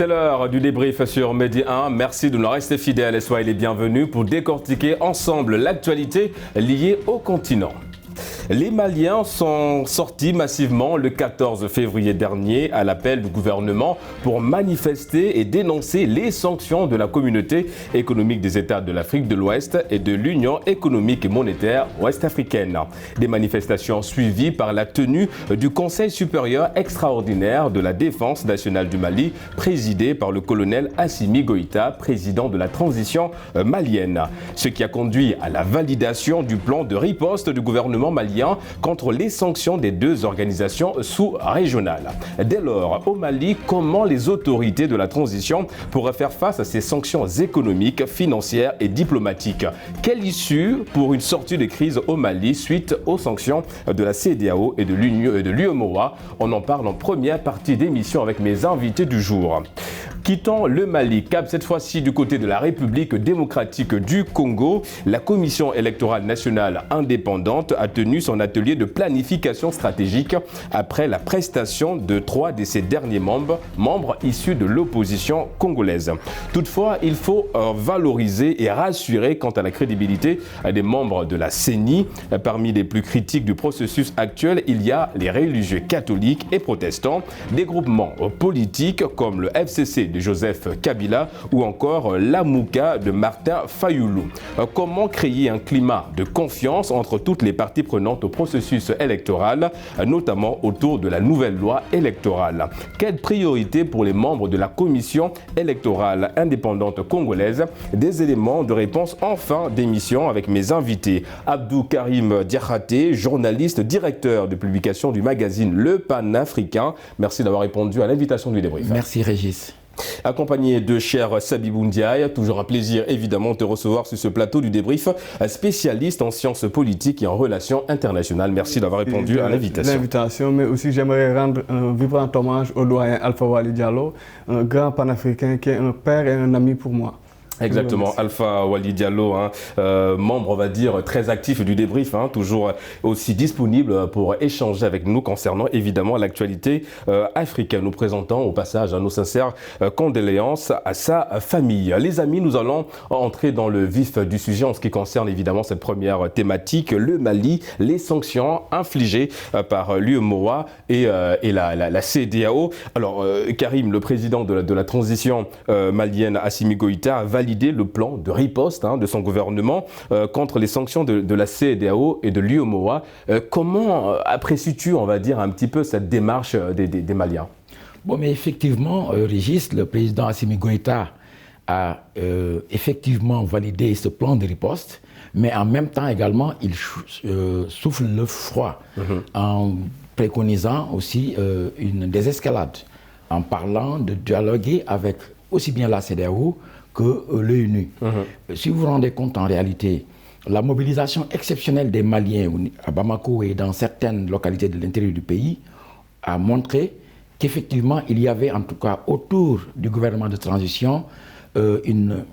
C'est l'heure du débrief sur Medi 1. Merci de nous rester fidèles et soyez les bienvenus pour décortiquer ensemble l'actualité liée au continent. Les Maliens sont sortis massivement le 14 février dernier à l'appel du gouvernement pour manifester et dénoncer les sanctions de la communauté économique des États de l'Afrique de l'Ouest et de l'Union économique et monétaire ouest-africaine. Des manifestations suivies par la tenue du Conseil supérieur extraordinaire de la défense nationale du Mali, présidé par le colonel Assimi Goïta, président de la transition malienne. Ce qui a conduit à la validation du plan de riposte du gouvernement malien contre les sanctions des deux organisations sous-régionales. Dès lors, au Mali, comment les autorités de la transition pourraient faire face à ces sanctions économiques, financières et diplomatiques? Quelle issue pour une sortie de crise au Mali suite aux sanctions de la CEDEAO et de l'UEMOA? On en parle en première partie d'émission avec mes invités du jour. Quittons le Mali, cap cette fois-ci du côté de la République démocratique du Congo, la Commission électorale nationale indépendante a tenu son atelier de planification stratégique après la prestation de 3 de ses derniers membres issus de l'opposition congolaise. Toutefois, il faut valoriser et rassurer quant à la crédibilité des membres de la CENI. Parmi les plus critiques du processus actuel, il y a les religieux catholiques et protestants, des groupements politiques comme le FCC de Joseph Kabila ou encore l'Amouka de Martin Fayoulou. Comment créer un climat de confiance entre toutes les parties prenantes au processus électoral, notamment autour de la nouvelle loi électorale? Quelle priorité pour les membres de la commission électorale indépendante congolaise? Des éléments de réponse en fin d'émission avec mes invités. Abdou Karim Diakhaté, journaliste, directeur de publication du magazine Le Panafricain. Merci d'avoir répondu à l'invitation du débrief. Merci Régis. Accompagné de cher Sabibou Ndiaye, toujours un plaisir évidemment de te recevoir sur ce plateau du débrief, spécialiste en sciences politiques et en relations internationales. Merci d'avoir répondu à l'invitation. Mais aussi j'aimerais rendre un vibrant hommage au doyen Alpha Wali Diallo, un grand panafricain qui est un père et un ami pour moi. Exactement, Alpha Wali Diallo, membre, on va dire, très actif du débrief, toujours aussi disponible pour échanger avec nous concernant évidemment l'actualité africaine. Nous présentons au passage nos sincères condoléances à sa famille. Les amis, nous allons entrer dans le vif du sujet en ce qui concerne évidemment cette première thématique, le Mali, les sanctions infligées par l'UEMOA et la CEDEAO. Alors, Karim, le président de la transition malienne, Assimi Goïta, a validé le plan de riposte de son gouvernement contre les sanctions de la CEDEAO et de l'UEMOA. Comment apprécies-tu, on va dire, un petit peu cette démarche des Maliens? Bon, mais effectivement, Régis, le président Assimi Goïta a effectivement validé ce plan de riposte, mais en même temps également, il souffle le froid en préconisant aussi une désescalade, en parlant de dialoguer avec aussi bien la CEDEAO que l'ONU. Si vous vous rendez compte, en réalité, la mobilisation exceptionnelle des Maliens à Bamako et dans certaines localités de l'intérieur du pays a montré qu'effectivement, il y avait en tout cas autour du gouvernement de transition une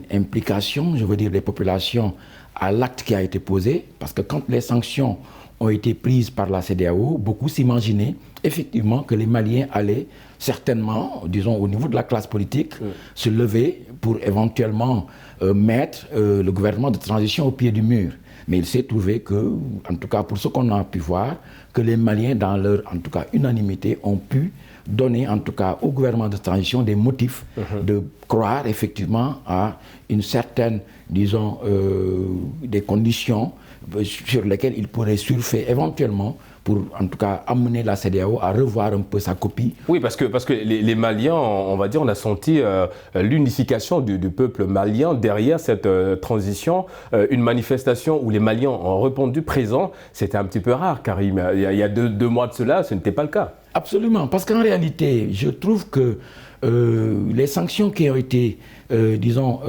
implication, je veux dire, des populations à l'acte qui a été posé, parce que quand les sanctions ont été prises par la CEDEAO, beaucoup s'imaginaient effectivement que les Maliens allaient certainement, disons au niveau de la classe politique, se lever pour éventuellement mettre le gouvernement de transition au pied du mur. Mais il s'est trouvé que, en tout cas pour ce qu'on a pu voir, que les Maliens, dans leur en tout cas unanimité, ont pu donner en tout cas au gouvernement de transition des motifs de croire effectivement à une certaine, disons, des conditions sur lesquelles il pourrait surfer éventuellement pour en tout cas amener la CEDEAO à revoir un peu sa copie. Oui, parce que les Maliens, on va dire, on a senti l'unification du peuple malien derrière cette transition. Une manifestation où les Maliens ont répondu présent, c'était un petit peu rare, Karim. Il y a deux mois de cela, ce n'était pas le cas. Absolument, parce qu'en réalité, je trouve que les sanctions qui ont été, disons,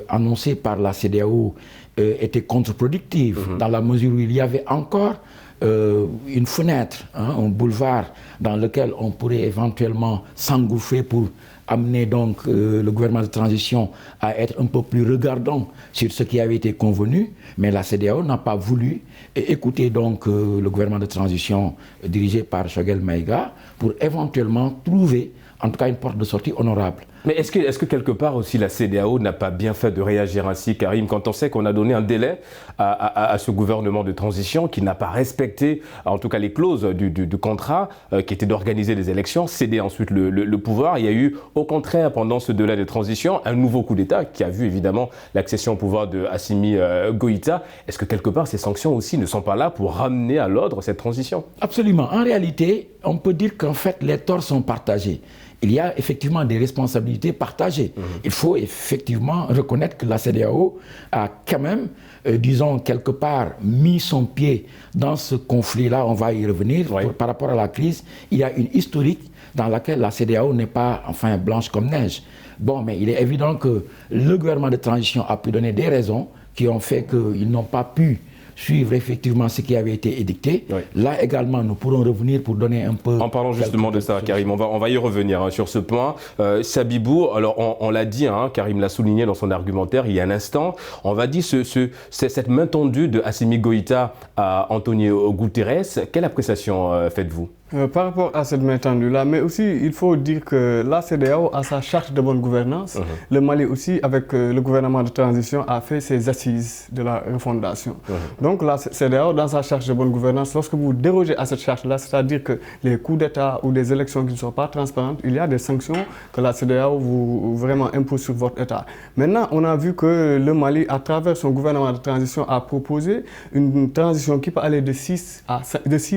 annoncées par la CEDEAO étaient contre-productives, dans la mesure où il y avait encore une fenêtre, un boulevard dans lequel on pourrait éventuellement s'engouffrer pour amener donc le gouvernement de transition à être un peu plus regardant sur ce qui avait été convenu, mais la CEDEAO n'a pas voulu écouter donc le gouvernement de transition dirigé par Choguel Maïga pour éventuellement trouver en tout cas une porte de sortie honorable. Mais est-ce que quelque part aussi la CEDEAO n'a pas bien fait de réagir ainsi, Karim, quand on sait qu'on a donné un délai à ce gouvernement de transition qui n'a pas respecté, en tout cas les clauses du contrat, qui était d'organiser des élections, céder ensuite le pouvoir. Il y a eu, au contraire, pendant ce délai de transition, un nouveau coup d'État qui a vu évidemment l'accession au pouvoir de Assimi Goïta. Est-ce que quelque part ces sanctions aussi ne sont pas là pour ramener à l'ordre cette transition? Absolument. En réalité, on peut dire qu'en fait les torts sont partagés. Il y a effectivement des responsabilités partagées. Il faut effectivement reconnaître que la CEDEAO a quand même, disons, quelque part, mis son pied dans ce conflit-là. On va y revenir. Par rapport à la crise, il y a une historique dans laquelle la CEDEAO n'est pas, enfin, blanche comme neige. Bon, mais il est évident que le gouvernement de transition a pu donner des raisons qui ont fait qu'ils n'ont pas pu suivre effectivement ce qui avait été édicté. Là également, nous pourrons revenir pour donner un peu... En parlant justement de ça, Karim, on va y revenir sur ce point. Sabibou, alors on l'a dit, Karim l'a souligné dans son argumentaire il y a un instant, on va dire cette main tendue de Assimi Goïta à Antonio Guterres, quelle appréciation faites-vous? Par rapport à cette main tendue-là, mais aussi il faut dire que la CEDEAO a sa charte de bonne gouvernance. Le Mali aussi, avec le gouvernement de transition, a fait ses assises de la refondation. Donc la CEDEAO, dans sa charte de bonne gouvernance, lorsque vous dérogez à cette charte-là, c'est-à-dire que les coups d'État ou des élections qui ne sont pas transparentes, il y a des sanctions que la CEDEAO vous vraiment impose sur votre État. Maintenant, on a vu que le Mali, à travers son gouvernement de transition, a proposé une transition qui peut aller de 6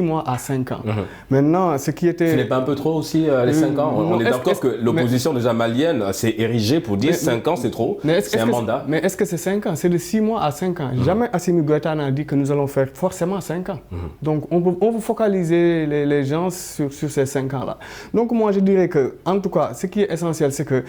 mois à 5 ans. Maintenant, ce qui était... Ce n'est pas un peu trop aussi, les 5 ans? On est d'accord que l'opposition déjà malienne s'est érigée pour dire 5 ans c'est trop, c'est un mandat. Mais est-ce que c'est 5 ans? C'est de 6 mois à 5 ans. Jamais Assimi Goïta n'a dit que nous allons faire forcément 5 ans. Donc on veut focaliser les gens sur ces 5 ans-là. Donc moi je dirais que, en tout cas, ce qui est essentiel, c'est que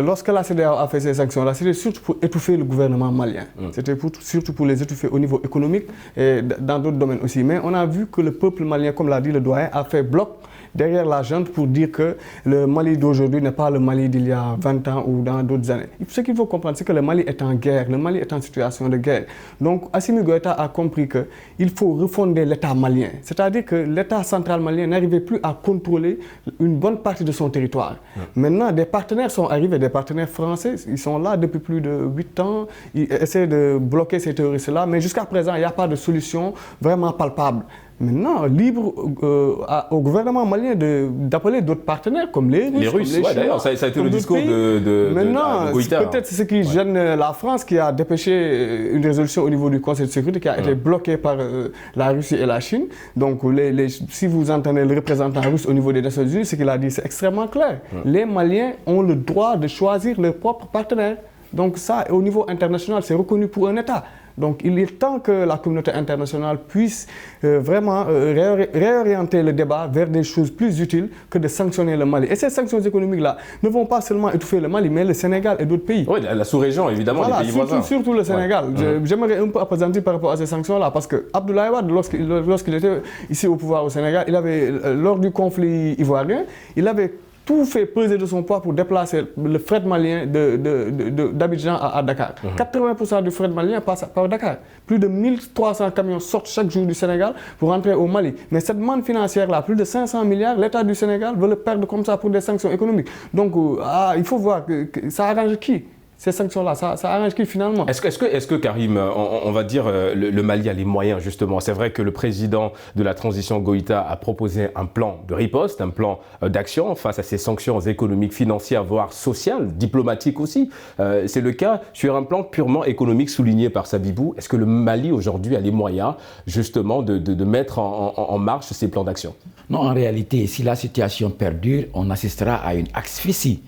lorsque la CEDEAO a fait ces sanctions-là, c'était surtout pour étouffer le gouvernement malien. C'était surtout pour les étouffer au niveau économique et dans d'autres domaines aussi. Mais on a vu que le peuple malien, comme l'a dit le doyen, a fait bloc derrière la junte pour dire que le Mali d'aujourd'hui n'est pas le Mali d'il y a 20 ans ou dans d'autres années. Ce qu'il faut comprendre, c'est que le Mali est en guerre, le Mali est en situation de guerre. Donc Assimi Goïta a compris qu'il faut refonder l'État malien. C'est-à-dire que l'État central malien n'arrivait plus à contrôler une bonne partie de son territoire. Maintenant, des partenaires sont arrivés, des partenaires français, ils sont là depuis plus de 8 ans, ils essaient de bloquer ces terroristes-là, mais jusqu'à présent, il n'y a pas de solution vraiment palpable. Maintenant, libre au gouvernement malien d'appeler d'autres partenaires comme les Russes. Les Russes, d'ailleurs, ça a été le discours de Goïta. Peut-être c'est ce qui gêne la France qui a dépêché une résolution au niveau du Conseil de sécurité qui a été bloquée par la Russie et la Chine. Donc, si vous entendez le représentant russe au niveau des Nations Unies, ce qu'il a dit, c'est extrêmement clair. Les Maliens ont le droit de choisir leurs propres partenaires. Donc ça, au niveau international, c'est reconnu pour un État. Donc il est temps que la communauté internationale puisse vraiment réorienter le débat vers des choses plus utiles que de sanctionner le Mali. Et ces sanctions économiques-là ne vont pas seulement étouffer le Mali, mais le Sénégal et d'autres pays. Oui, la sous-région, évidemment, voilà, les pays voisins. Surtout le Sénégal. J'aimerais un peu appesantir par rapport à ces sanctions-là, parce que Abdoulaye Wade, lorsqu'il était ici au pouvoir au Sénégal, il avait, lors du conflit ivoirien, il avait tout fait peser de son poids pour déplacer le fret malien d'Abidjan à Dakar. 80% du fret malien passe par Dakar. Plus de 1300 camions sortent chaque jour du Sénégal pour rentrer au Mali. Mais cette manne financière-là, plus de 500 milliards, l'État du Sénégal veut le perdre comme ça pour des sanctions économiques. Donc il faut voir que ça arrange qui? Ces sanctions-là, ça arrange qui finalement? Est-ce que Karim, on va dire, le Mali a les moyens justement? C'est vrai que le président de la transition Goïta a proposé un plan de riposte, un plan d'action face à ces sanctions économiques, financières, voire sociales, diplomatiques aussi. C'est le cas sur un plan purement économique souligné par Sabibou. Est-ce que le Mali aujourd'hui a les moyens justement de mettre en marche ces plans d'action? Non, en réalité, si la situation perdure, on assistera à une asphyxie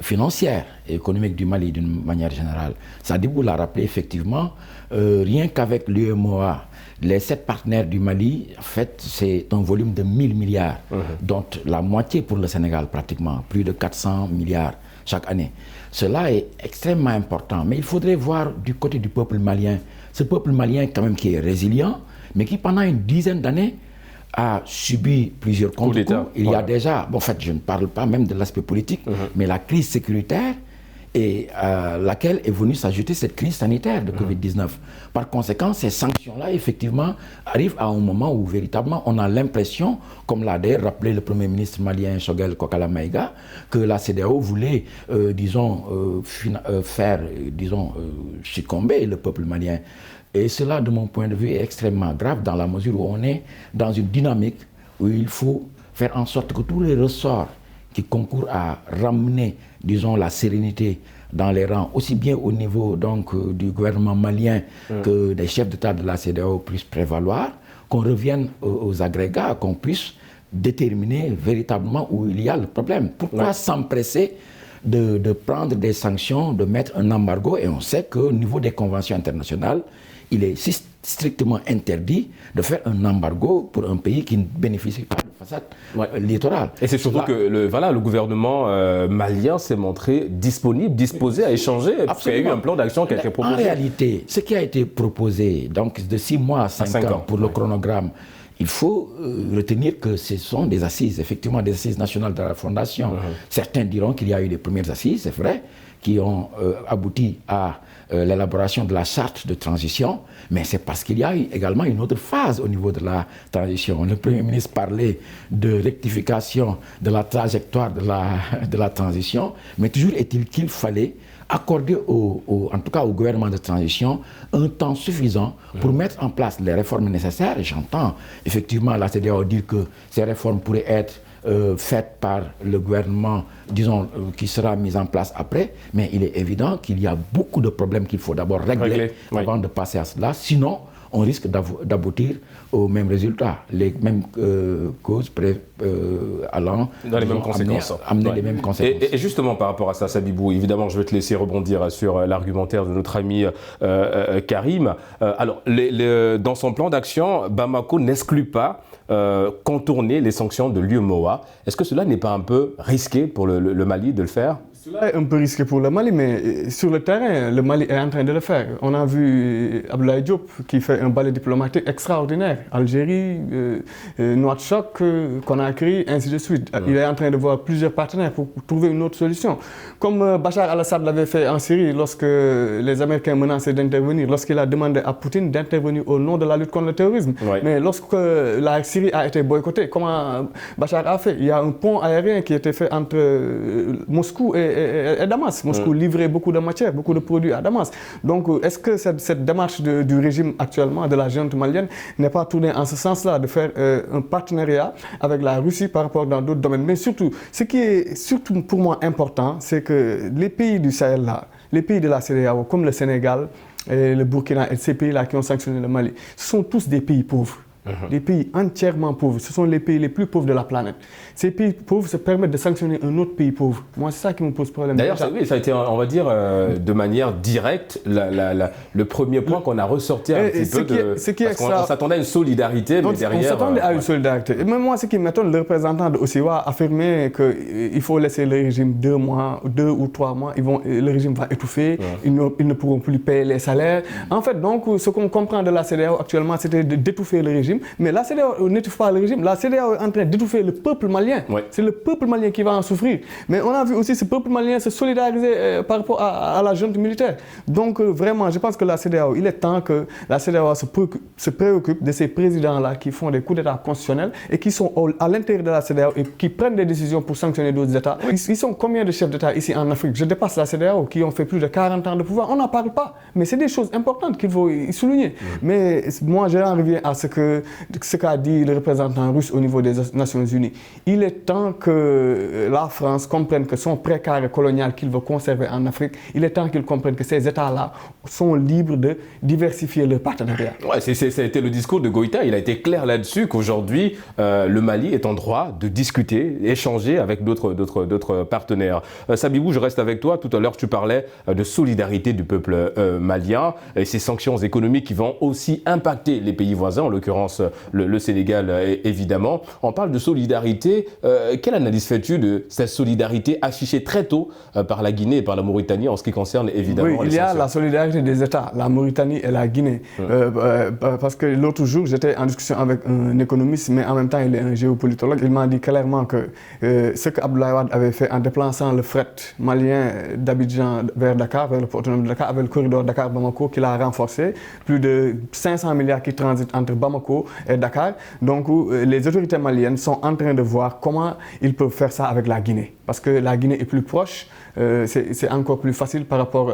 financière et économique du Mali d'une manière générale. Sabibou l'a rappelé effectivement, rien qu'avec l'UEMOA, les 7 partenaires du Mali, en fait, c'est un volume de 1000 milliards, dont la moitié pour le Sénégal pratiquement, plus de 400 milliards chaque année. Cela est extrêmement important, mais il faudrait voir du côté du peuple malien, ce peuple malien quand même qui est résilient, mais qui pendant une dizaine d'années a subi plusieurs contre-coups. Il y a déjà, bon, en fait, je ne parle pas même de l'aspect politique, mais la crise sécuritaire et à laquelle est venue s'ajouter cette crise sanitaire de Covid-19. Par conséquent, ces sanctions-là, effectivement, arrivent à un moment où, véritablement, on a l'impression, comme l'a d'ailleurs rappelé le Premier ministre malien Choguel Kokala Maïga, que la CEDEAO voulait, faire, succomber le peuple malien. Et cela, de mon point de vue, est extrêmement grave dans la mesure où on est dans une dynamique où il faut faire en sorte que tous les ressorts qui concourent à ramener, la sérénité dans les rangs, aussi bien au niveau du gouvernement malien que des chefs d'État de la CEDEAO puissent prévaloir, qu'on revienne aux agrégats, qu'on puisse déterminer véritablement où il y a le problème. Pourquoi s'empresser de prendre des sanctions, de mettre un embargo? Et on sait qu'au niveau des conventions internationales, il est strictement interdit de faire un embargo pour un pays qui ne bénéficie pas de façade littorale. Et c'est surtout que le gouvernement malien s'est montré disponible, disposé à échanger, parce qu'il y a eu un plan d'action qui a été proposé. En réalité, ce qui a été proposé, donc de 6 mois à 5 ans pour le chronogramme, il faut retenir que ce sont des assises, effectivement des assises nationales de la Fondation. Certains diront qu'il y a eu les premières assises, c'est vrai, qui ont abouti à l'élaboration de la charte de transition, mais c'est parce qu'il y a eu également une autre phase au niveau de la transition. Le Premier ministre parlait de rectification de la trajectoire de la transition, mais toujours est-il qu'il fallait accorder en tout cas au gouvernement de transition un temps suffisant pour mettre en place les réformes nécessaires. Et j'entends effectivement la CEDEAO dire que ces réformes pourraient être faites par le gouvernement, qui sera mis en place après, mais il est évident qu'il y a beaucoup de problèmes qu'il faut d'abord régler avant de passer à cela. Sinon, on risque d'aboutir aux mêmes résultats, les mêmes causes allant dans les mêmes conséquences. Amener les mêmes conséquences. Et justement, par rapport à ça, Sabibou, évidemment, je vais te laisser rebondir sur l'argumentaire de notre ami Karim. Alors, dans son plan d'action, Bamako n'exclut pas contourner les sanctions de l'UEMOA. Est-ce que cela n'est pas un peu risqué pour le Mali de le faire ? Cela est un peu risqué pour le Mali, mais sur le terrain, le Mali est en train de le faire. On a vu Abdoulaye Diop qui fait un balai diplomatique extraordinaire. Algérie, Nouakchott, Conakry, ainsi de suite. Il est en train de voir plusieurs partenaires pour trouver une autre solution. Comme Bachar al-Assad l'avait fait en Syrie lorsque les Américains menaçaient d'intervenir, lorsqu'il a demandé à Poutine d'intervenir au nom de la lutte contre le terrorisme. Mais lorsque la Syrie a été boycottée, comment Bachar a fait? Il y a un pont aérien qui a été fait entre Moscou et Damas. Moscou livrait beaucoup de matières, beaucoup de produits à Damas. Donc, est-ce que cette démarche du régime actuellement, de la junte malienne, n'est pas tournée en ce sens-là, de faire un partenariat avec la Russie par rapport dans d'autres domaines? Mais surtout, ce qui est surtout pour moi important, c'est que les pays du Sahel, là, les pays de la CEDEAO, comme le Sénégal, et le Burkina et ces pays-là qui ont sanctionné le Mali, ce sont tous des pays pauvres. Des pays entièrement pauvres. Ce sont les pays les plus pauvres de la planète. Ces pays pauvres se permettent de sanctionner un autre pays pauvre. Moi, c'est ça qui me pose problème. D'ailleurs, ça a été, on va dire, de manière directe, le premier point qu'on a ressorti un petit peu parce qu'on s'attendait à une solidarité, mais derrière... On s'attendait à une solidarité. Et même moi, ce qui m'étonne, le représentant de Osiwa a affirmé qu'il faut laisser le régime 2 ou 3 mois. Le régime va étouffer, ils ne pourront plus payer les salaires. En fait, donc, ce qu'on comprend de la CEDEAO actuellement, c'était d'étouffer le régime. Mais la CEDEAO n'étouffe pas le régime. La CEDEAO est en train d'étouffer le peuple malien. C'est le peuple malien qui va en souffrir. Mais on a vu aussi ce peuple malien se solidariser par rapport à la junte militaire. Donc vraiment, je pense que la CEDEAO, il est temps que la CEDEAO se préoccupe de ces présidents-là qui font des coups d'État constitutionnels et qui sont à l'intérieur de la CEDEAO et qui prennent des décisions pour sanctionner d'autres États. Ils sont combien de chefs d'État ici en Afrique? Je dépasse la CEDEAO qui ont fait plus de 40 ans de pouvoir. On n'en parle pas. Mais c'est des choses importantes qu'il faut souligner. Mais moi, j'en reviens à ce qu'a dit le représentant russe au niveau des Nations Unies. Il est temps que la France comprenne que son précaré colonial qu'il veut conserver en Afrique, il est temps qu'il comprenne que ces États-là sont libres de diversifier leurs partenariats. Ouais, ça a été le discours de Goïta. Il a été clair là-dessus qu'aujourd'hui, le Mali est en droit de discuter, échanger avec d'autres partenaires. Sabibou, je reste avec toi. Tout à l'heure, tu parlais de solidarité du peuple malien et ces sanctions économiques qui vont aussi impacter les pays voisins, en l'occurrence l'occurrence le Sénégal évidemment. On parle de solidarité. Quelle analyse fais-tu de cette solidarité affichée très tôt par la Guinée et par la Mauritanie en ce qui concerne évidemment oui, il y a la solidarité des États, la Mauritanie et la Guinée. Parce que l'autre jour, j'étais en discussion avec un économiste, mais en même temps, il est un géopolitologue. Il m'a dit clairement que ce que Abdoulaye Wade avait fait en déplaçant le fret malien d'Abidjan vers Dakar, vers le port autonome de Dakar, avec le corridor Dakar-Bamako qu'il a renforcé, plus de 500 milliards qui transitent entre Bamako et Dakar. Donc, les autorités maliennes sont en train de voir comment ils peuvent faire ça avec la Guinée. Parce que la Guinée est plus proche, c'est encore plus facile par rapport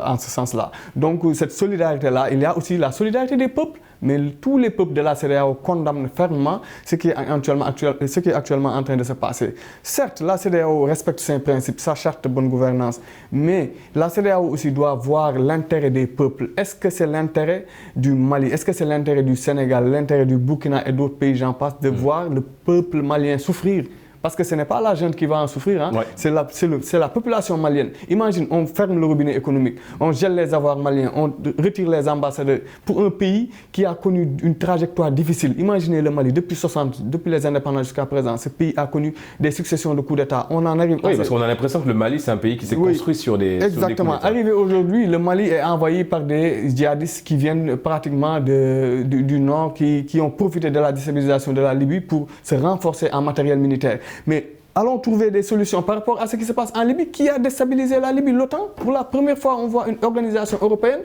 en ce sens-là. Donc, cette solidarité-là, il y a aussi la solidarité des peuples, mais tous les peuples de la CEDEAO condamnent fermement ce qui est actuellement en train de se passer. Certes, la CEDEAO respecte ses principes, sa charte de bonne gouvernance, mais la CEDEAO aussi doit voir l'intérêt des peuples. Est-ce que c'est l'intérêt du Mali, est-ce que c'est l'intérêt du Sénégal, l'intérêt du Burkina et d'autres pays, j'en passe, de voir le peuple malien souffrir? Parce que ce n'est pas la junte qui va en souffrir, hein. Ouais. C'est la population malienne. Imagine, on ferme le robinet économique, on gèle les avoirs maliens, on retire les ambassadeurs pour un pays qui a connu une trajectoire difficile. Imaginez le Mali, depuis les indépendances jusqu'à présent, ce pays a connu des successions de coups d'État. On en arrive. Oui, parce qu'on a l'impression que le Mali, c'est un pays qui s'est construit sur des. Exactement. Sur des arrivé aujourd'hui, le Mali est envahi par des djihadistes qui viennent pratiquement du nord, qui ont profité de la déstabilisation de la Libye pour se renforcer en matériel militaire. Mais allons trouver des solutions par rapport à ce qui se passe en Libye. Qui a déstabilisé la Libye? L'OTAN. Pour la première fois, on voit une organisation européenne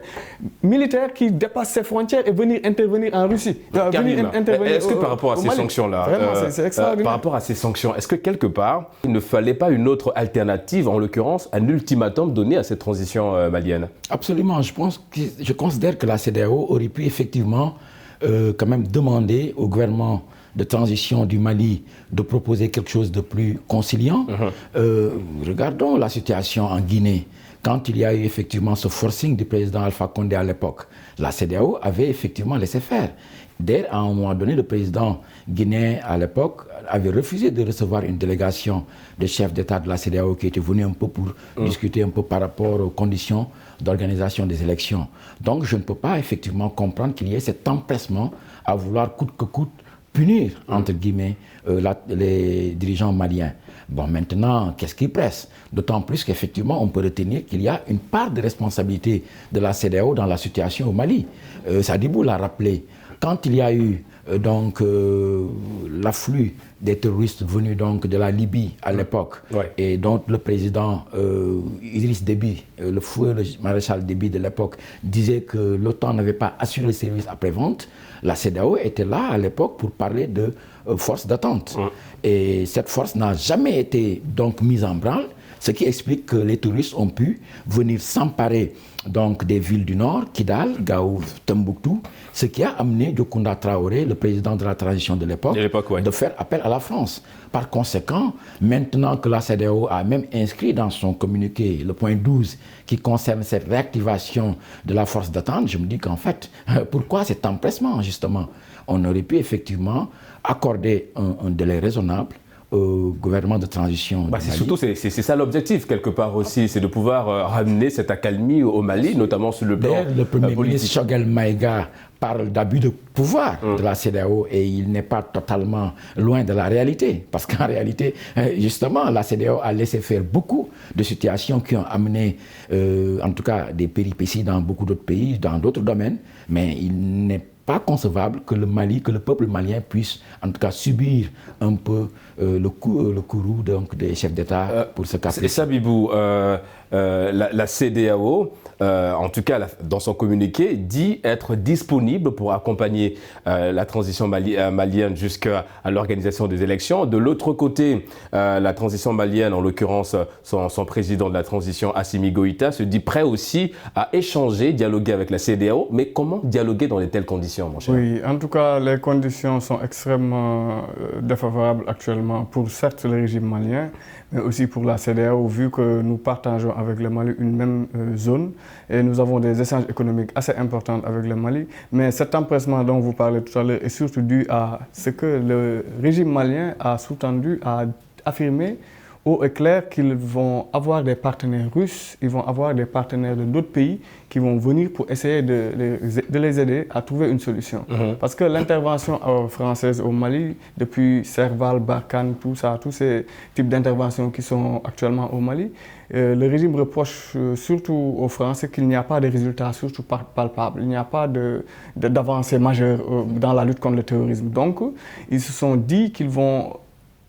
militaire qui dépasse ses frontières et venir intervenir en Russie. Est-ce que par rapport à ces sanctions-là, c'est extraordinaire. Par rapport à ces sanctions, est-ce que quelque part, il ne fallait pas une autre alternative, en l'occurrence un ultimatum donné à cette transition malienne? Absolument. Je considère que la CEDEAO aurait pu effectivement quand même demander au gouvernement de transition du Mali de proposer quelque chose de plus conciliant. Regardons la situation en Guinée. Quand il y a eu effectivement ce forcing du président Alpha Condé à l'époque, la CEDEAO avait effectivement laissé faire. D'ailleurs, à un moment donné, le président guinéen à l'époque avait refusé de recevoir une délégation de chefs d'État de la CEDEAO qui était venue un peu pour discuter un peu par rapport aux conditions d'organisation des élections. Donc je ne peux pas effectivement comprendre qu'il y ait cet empressement à vouloir coûte que coûte punir, entre guillemets, les dirigeants maliens. Bon, maintenant, qu'est-ce qui presse? D'autant plus qu'effectivement, on peut retenir qu'il y a une part de responsabilité de la CEDEAO dans la situation au Mali. Sadibou l'a rappelé. Quand il y a eu l'afflux des terroristes venus donc de la Libye à l'époque, et donc le président Idriss Déby, le maréchal Déby de l'époque, disait que l'OTAN n'avait pas assuré le service après-vente, la CEDEAO était là à l'époque pour parler de force d'attente. Et cette force n'a jamais été donc mise en branle, ce qui explique que les touristes ont pu venir s'emparer donc des villes du nord, Kidal, Gao, Tombouctou, ce qui a amené Diokounda Traoré, le président de la transition de l'époque, de faire appel à la France. Par conséquent, maintenant que la CEDEAO a même inscrit dans son communiqué le point 12 qui concerne cette réactivation de la force d'attente, je me dis qu'en fait, pourquoi cet empressement justement? On aurait pu effectivement accorder un délai raisonnable au gouvernement de transition. C'est ça l'objectif quelque part aussi, c'est de pouvoir ramener cette accalmie au Mali, notamment sur le plan le Premier politique. ministre Choguel Maïga parle d'abus de pouvoir de la CEDEAO et il n'est pas totalement loin de la réalité. Parce qu'en réalité, justement, la CEDEAO a laissé faire beaucoup de situations qui ont amené, en tout cas, des péripéties dans beaucoup d'autres pays, dans d'autres domaines, mais il n'est pas concevable que le peuple malien puisse en tout cas subir un peu le courroux donc des chefs d'État pour ce cas précis. Sabibou, la CEDEAO, en tout cas dans son communiqué, dit être disponible pour accompagner la transition malienne jusqu'à l'organisation des élections. De l'autre côté, la transition malienne, en l'occurrence son président de la transition, Assimi Goïta, se dit prêt aussi à échanger, dialoguer avec la CEDEAO. Mais comment dialoguer dans de telles conditions, mon cher? Oui, en tout cas, les conditions sont extrêmement défavorables actuellement pour certes le régime malien, mais aussi pour la CEDEAO, vu que nous partageons avec le Mali une même zone et nous avons des échanges économiques assez importants avec le Mali. Mais cet empressement dont vous parlez tout à l'heure est surtout dû à ce que le régime malien a sous-tendu à affirmer haut et clair qu'ils vont avoir des partenaires russes, ils vont avoir des partenaires de d'autres pays qui vont venir pour essayer de les aider à trouver une solution. Parce que l'intervention française au Mali, depuis Serval, Barkhane, tous ces types d'interventions qui sont actuellement au Mali, le régime reproche surtout aux Français qu'il n'y a pas de résultats surtout palpables, il n'y a pas d'avancée majeure dans la lutte contre le terrorisme. Donc, ils se sont dit qu'ils vont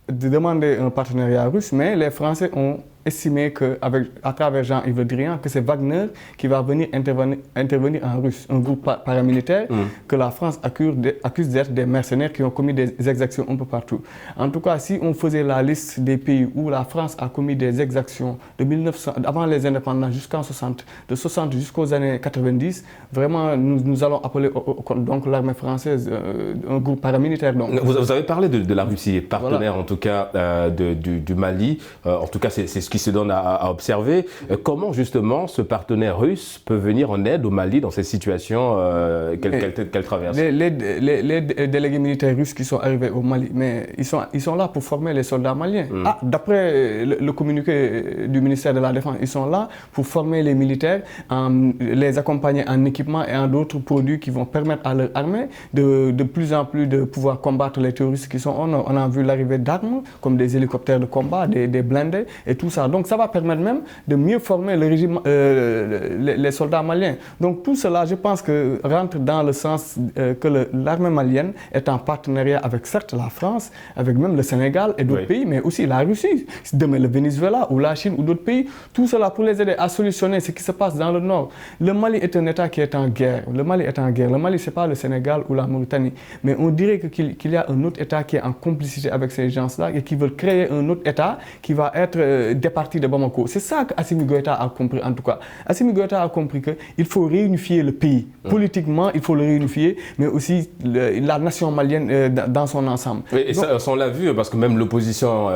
demander un partenariat russe, mais les Français ont estimé qu'à travers Jean-Yves Le Drian, que c'est Wagner qui va venir intervenir en russe, un groupe paramilitaire que la France accuse d'être des mercenaires qui ont commis des exactions un peu partout. En tout cas, si on faisait la liste des pays où la France a commis des exactions de 1900, avant les indépendances jusqu'en 60, de 60 jusqu'aux années 90, vraiment nous allons appeler donc l'armée française un groupe paramilitaire. Donc. Vous avez parlé de la Russie, partenaire voilà. En tout cas du Mali, en tout cas c'est ce qui se donne à observer. Comment justement ce partenaire russe peut venir en aide au Mali dans cette situation qu'elle traverse? Les délégués militaires russes qui sont arrivés au Mali, mais ils sont là pour former les soldats maliens. D'après le communiqué du ministère de la Défense, ils sont là pour former les militaires, les accompagner en équipement et en d'autres produits qui vont permettre à leur armée de plus en plus de pouvoir combattre les terroristes qui sont au nord. On a vu l'arrivée d'armes comme des hélicoptères de combat, des blindés et tout ça. Donc ça va permettre même de mieux former le régime, les soldats maliens. Donc tout cela, je pense que rentre dans le sens que l'armée malienne est en partenariat avec certes la France, avec même le Sénégal et d'autres pays, mais aussi la Russie, demain le Venezuela ou la Chine ou d'autres pays. Tout cela pour les aider à solutionner ce qui se passe dans le nord. Le Mali est un État qui est en guerre. Le Mali est en guerre. Le Mali, ce n'est pas le Sénégal ou la Mauritanie. Mais on dirait qu'il y a un autre État qui est en complicité avec ces gens-là et qui veulent créer un autre État qui va être départi de Bamako. C'est ça qu'Assimi Goïta a compris en tout cas. Assimi Goïta a compris qu'il faut réunifier le pays. Politiquement, il faut le réunifier, mais aussi la nation malienne dans son ensemble. Et donc, ça, on l'a vu parce que même l'opposition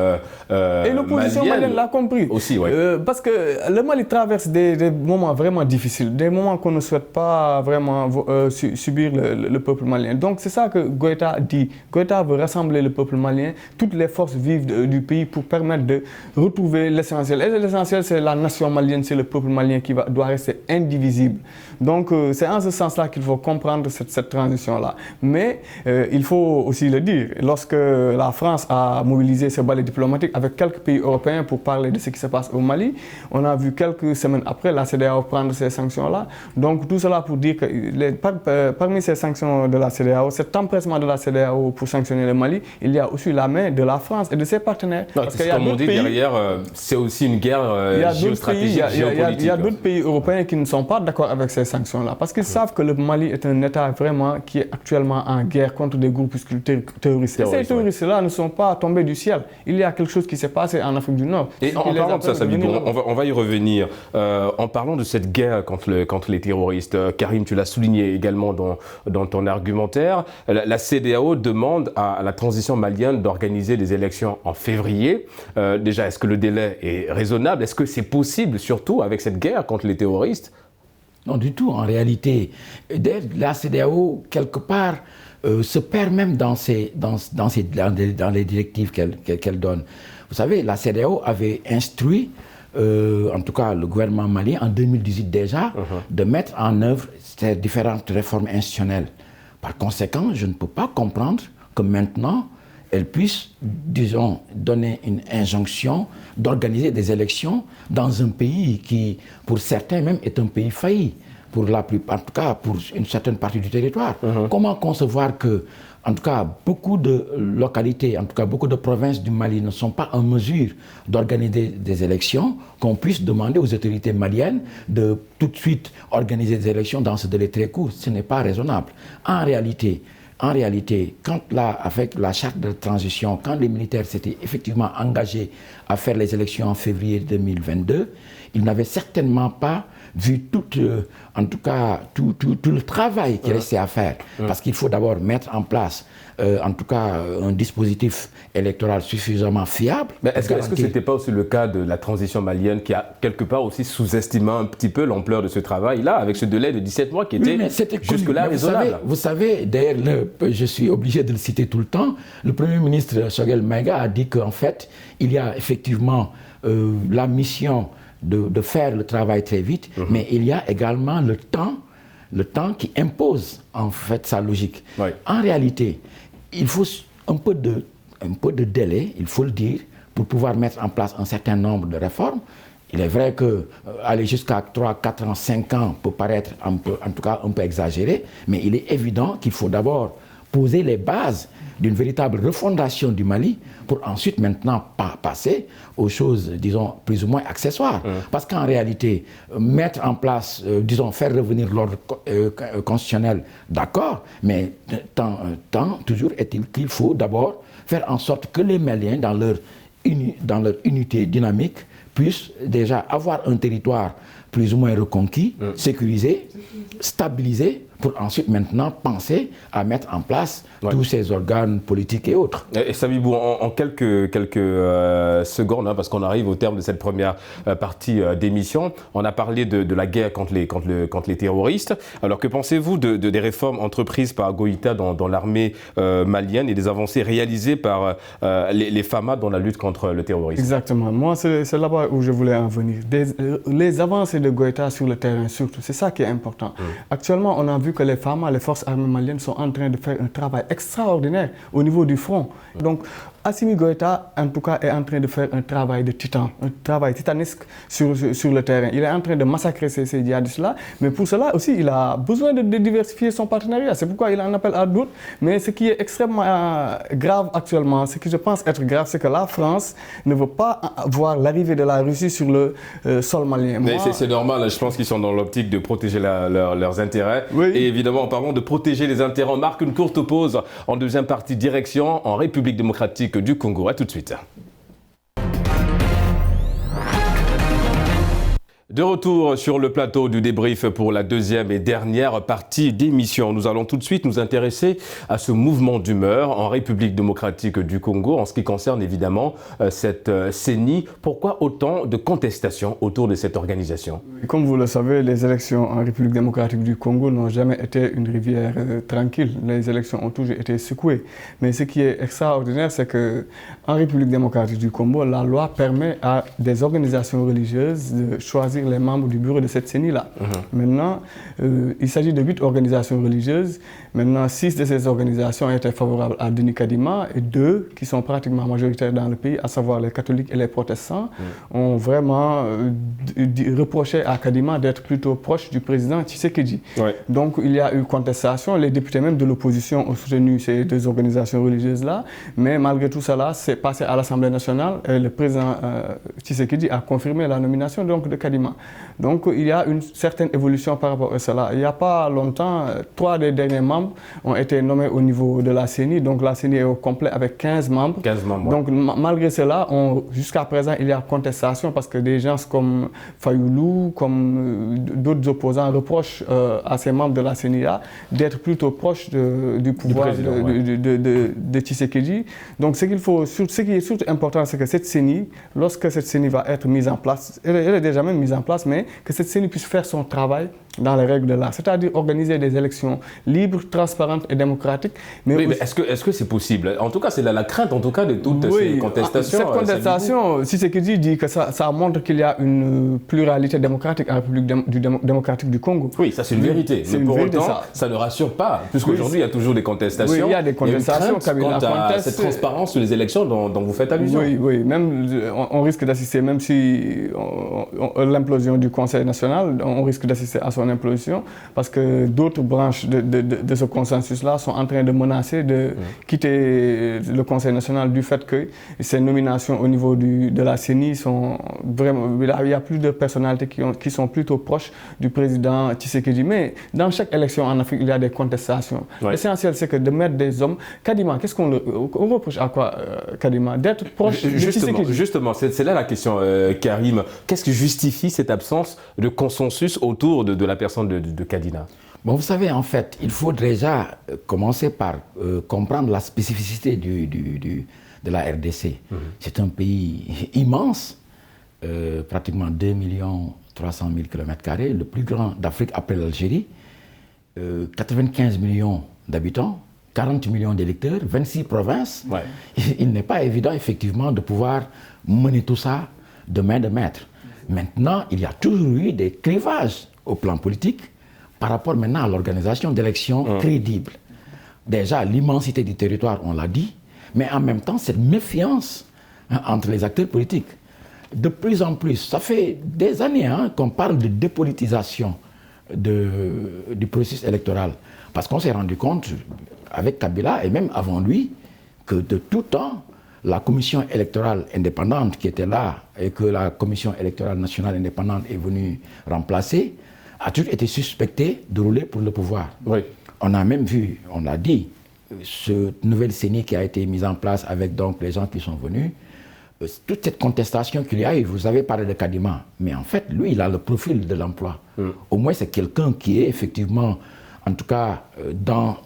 et l'opposition malienne l'a compris. Aussi, oui. Parce que le Mali traverse des moments vraiment difficiles, des moments qu'on ne souhaite pas vraiment subir le peuple malien. Donc c'est ça que Goïta dit. Goïta veut rassembler le peuple malien, toutes les forces vives du pays pour permettre de retrouver l'essentiel. Et l'essentiel, c'est la nation malienne, c'est le peuple malien qui doit rester indivisible. Donc c'est en ce sens-là qu'il faut comprendre cette transition-là. Mais il faut aussi le dire, lorsque la France a mobilisé ses balais diplomatiques avec quelques pays européens pour parler de ce qui se passe au Mali, on a vu quelques semaines après la CEDEAO prendre ces sanctions-là. Donc tout cela pour dire que parmi ces sanctions de la CEDEAO, cet empressement de la CEDEAO pour sanctionner le Mali, il y a aussi la main de la France et de ses partenaires. Parce que comme on dit derrière, c'est aussi une guerre géostratégique, géopolitique. Il y a d'autres pays européens qui ne sont pas d'accord avec ces sanctions-là parce qu'ils savent que le Mali est un État vraiment qui est actuellement en guerre contre des groupuscules terroristes. Et ces terroristes-là ne sont pas tombés du ciel. Il y a quelque chose qui s'est passé en Afrique du Nord. Et en parlant de ça, Sabibou, on va y revenir. En parlant de cette guerre contre les terroristes, Karim, tu l'as souligné également dans ton argumentaire, la CEDEAO demande à la transition malienne d'organiser des élections en février. Déjà, est-ce que le délai est raisonnable? Est-ce que c'est possible, surtout avec cette guerre contre les terroristes? Non, du tout. En réalité, la CEDEAO, quelque part, se perd même dans les directives qu'elle donne. Vous savez, la CEDEAO avait instruit, en tout cas le gouvernement malien, en 2018 déjà, de mettre en œuvre ces différentes réformes institutionnelles. Par conséquent, je ne peux pas comprendre que maintenant, elle puisse, disons, donner une injonction d'organiser des élections dans un pays qui, pour certains même, est un pays failli, pour la plupart, en tout cas pour une certaine partie du territoire. Comment concevoir que, en tout cas, beaucoup de localités, en tout cas beaucoup de provinces du Mali ne sont pas en mesure d'organiser des élections, qu'on puisse demander aux autorités maliennes de tout de suite organiser des élections dans ce délai très court? Ce n'est pas raisonnable. En réalité, avec la charte de transition, quand les militaires s'étaient effectivement engagés à faire les élections en février 2022, il n'avait certainement pas vu en tout cas, tout le travail qui restait à faire. Parce qu'il faut d'abord mettre en place, en tout cas, un dispositif électoral suffisamment fiable. Mais est-ce que ce n'était pas aussi le cas de la transition malienne qui a quelque part aussi sous-estimé un petit peu l'ampleur de ce travail-là, avec ce délai de 17 mois qui était jusque-là raisonnable? Vous savez, d'ailleurs, je suis obligé de le citer tout le temps, le Premier ministre Choguel Maïga a dit qu'en fait, il y a effectivement la mission de faire le travail très vite, mais il y a également le temps qui impose en fait sa logique. Oui. En réalité, il faut un peu de délai, il faut le dire, pour pouvoir mettre en place un certain nombre de réformes. Il est vrai que aller jusqu'à 3, 4 ans, 5 ans peut paraître en tout cas un peu exagéré, mais il est évident qu'il faut d'abord poser les bases d'une véritable refondation du Mali pour ensuite maintenant passer aux choses, disons, plus ou moins accessoires. Parce qu'en réalité, mettre en place, disons, faire revenir l'ordre constitutionnel, d'accord, mais toujours est-il qu'il faut d'abord faire en sorte que les Maliens, dans leur unité dynamique, puissent déjà avoir un territoire plus ou moins reconquis, sécurisé, stabilisé, pour ensuite maintenant penser à mettre en place tous ces organes politiques et autres. Et Sabibou, en quelques secondes, parce qu'on arrive au terme de cette première partie d'émission, on a parlé de la guerre contre les terroristes. Alors que pensez-vous des réformes entreprises par Goïta dans l'armée malienne et des avancées réalisées par les FAMA dans la lutte contre le terrorisme? Exactement. Moi, c'est là-bas où je voulais en venir. Les avancées de Goïta sur le terrain, surtout, c'est ça qui est important. Actuellement, on a vu que les FAMA, les forces armées maliennes, sont en train de faire un travail extraordinaire au niveau du front. Donc, Assimi Goïta, en tout cas, est en train de faire un travail de titan, un travail titanesque sur le terrain. Il est en train de massacrer ces djihadistes-là, mais pour cela aussi, il a besoin de diversifier son partenariat. C'est pourquoi il en appelle à d'autres. Mais ce qui est extrêmement grave actuellement, ce que je pense être grave, c'est que la France ne veut pas voir l'arrivée de la Russie sur le sol malien. Mais c'est normal, je pense qu'ils sont dans l'optique de protéger leurs intérêts. Oui. Et évidemment, en parlant de protéger les intérêts, on marque une courte pause en deuxième partie, direction en République démocratique du Congo. À tout de suite. De retour sur le plateau du débrief pour la deuxième et dernière partie d'émission. Nous allons tout de suite nous intéresser à ce mouvement d'humeur en République démocratique du Congo en ce qui concerne évidemment cette CENI. Pourquoi autant de contestations autour de cette organisation? Comme vous le savez, les élections en République démocratique du Congo n'ont jamais été une rivière tranquille. Les élections ont toujours été secouées. Mais ce qui est extraordinaire, c'est qu'en République démocratique du Congo, la loi permet à des organisations religieuses de choisir les membres du bureau de cette CENI-là. Maintenant, il s'agit de 8 organisations religieuses. Maintenant, 6 de ces organisations étaient favorables à Denis Kadima et 2 qui sont pratiquement majoritaires dans le pays, à savoir les catholiques et les protestants, ont vraiment reproché à Kadima d'être plutôt proche du président Tshisekedi. Ouais. Donc, il y a eu contestation. Les députés même de l'opposition ont soutenu ces 2 organisations religieuses-là. Mais malgré tout cela, c'est passé à l'Assemblée nationale et le président Tshisekedi a confirmé la nomination donc, de Kadima. Donc, il y a une certaine évolution par rapport à cela. Il n'y a pas longtemps, 3 des derniers membres ont été nommés au niveau de la CENI. Donc, la CENI est au complet avec 15 membres. 15 membres. Donc, malgré cela, jusqu'à présent, il y a contestation parce que des gens comme Fayoulou, comme d'autres opposants reprochent à ces membres de la CENI d'être plutôt proches du pouvoir de Tshisekedi. Donc, ce qui est surtout important, c'est que cette CENI, lorsque cette CENI va être mise en place, elle est déjà même mise en place, mais que cette CENI puisse faire son travail dans les règles de l'art, c'est-à-dire organiser des élections libres, transparentes et démocratiques. Mais, oui, mais est-ce que c'est possible? En tout cas, c'est la crainte en tout cas de toutes ces contestations. Cette contestation, Tshisekedi dit que ça montre qu'il y a une pluralité démocratique en République démocratique du Congo. Oui, ça c'est une vérité. Mais pour autant, ça ne rassure pas, puisqu'aujourd'hui il y a toujours des contestations. Oui, il y a des contestations. Il y a une crainte quant à cette transparence sur les élections dont vous faites allusion. Oui, même on risque d'assister, même si l'implosion du Conseil national, on risque d'assister à son son implosion, parce que d'autres branches de ce consensus-là sont en train de menacer de quitter le Conseil national du fait que ces nominations au niveau de la CENI sont vraiment... Il y a plus de personnalités qui sont plutôt proches du président Tshisekedi. Mais dans chaque élection en Afrique, il y a des contestations. Ouais. L'essentiel, c'est que de mettre des hommes... Kadima, qu'est-ce qu'on reproche à quoi, Kadima? D'être proche de Tshisekedi. Justement, c'est là la question, Karim. Qu'est-ce qui justifie cette absence de consensus autour de la personne de Kadima? Bon, vous savez, en fait, il faut déjà commencer par comprendre la spécificité de la RDC. C'est un pays immense, pratiquement 2 300 000 km², le plus grand d'Afrique après l'Algérie, 95 millions d'habitants, 40 millions d'électeurs, 26 provinces. Ouais. Il n'est pas évident, effectivement, de pouvoir mener tout ça de main de maître. Maintenant, il y a toujours eu des clivages au plan politique par rapport maintenant à l'organisation d'élections crédibles. Déjà, l'immensité du territoire, on l'a dit, mais en même temps, cette méfiance entre les acteurs politiques. De plus en plus, ça fait des années qu'on parle de dépolitisation du processus électoral. Parce qu'on s'est rendu compte, avec Kabila et même avant lui, que de tout temps, la commission électorale indépendante qui était là et que la commission électorale nationale indépendante est venue remplacer, a toujours été suspectée de rouler pour le pouvoir. Oui. On a même vu, on l'a dit, cette nouvelle CENI qui a été mise en place avec donc les gens qui sont venus, toute cette contestation qu'il y a eu, vous avez parlé de Kadima, mais en fait, lui, il a le profil de l'emploi. Au moins, c'est quelqu'un qui est effectivement, en tout cas, dans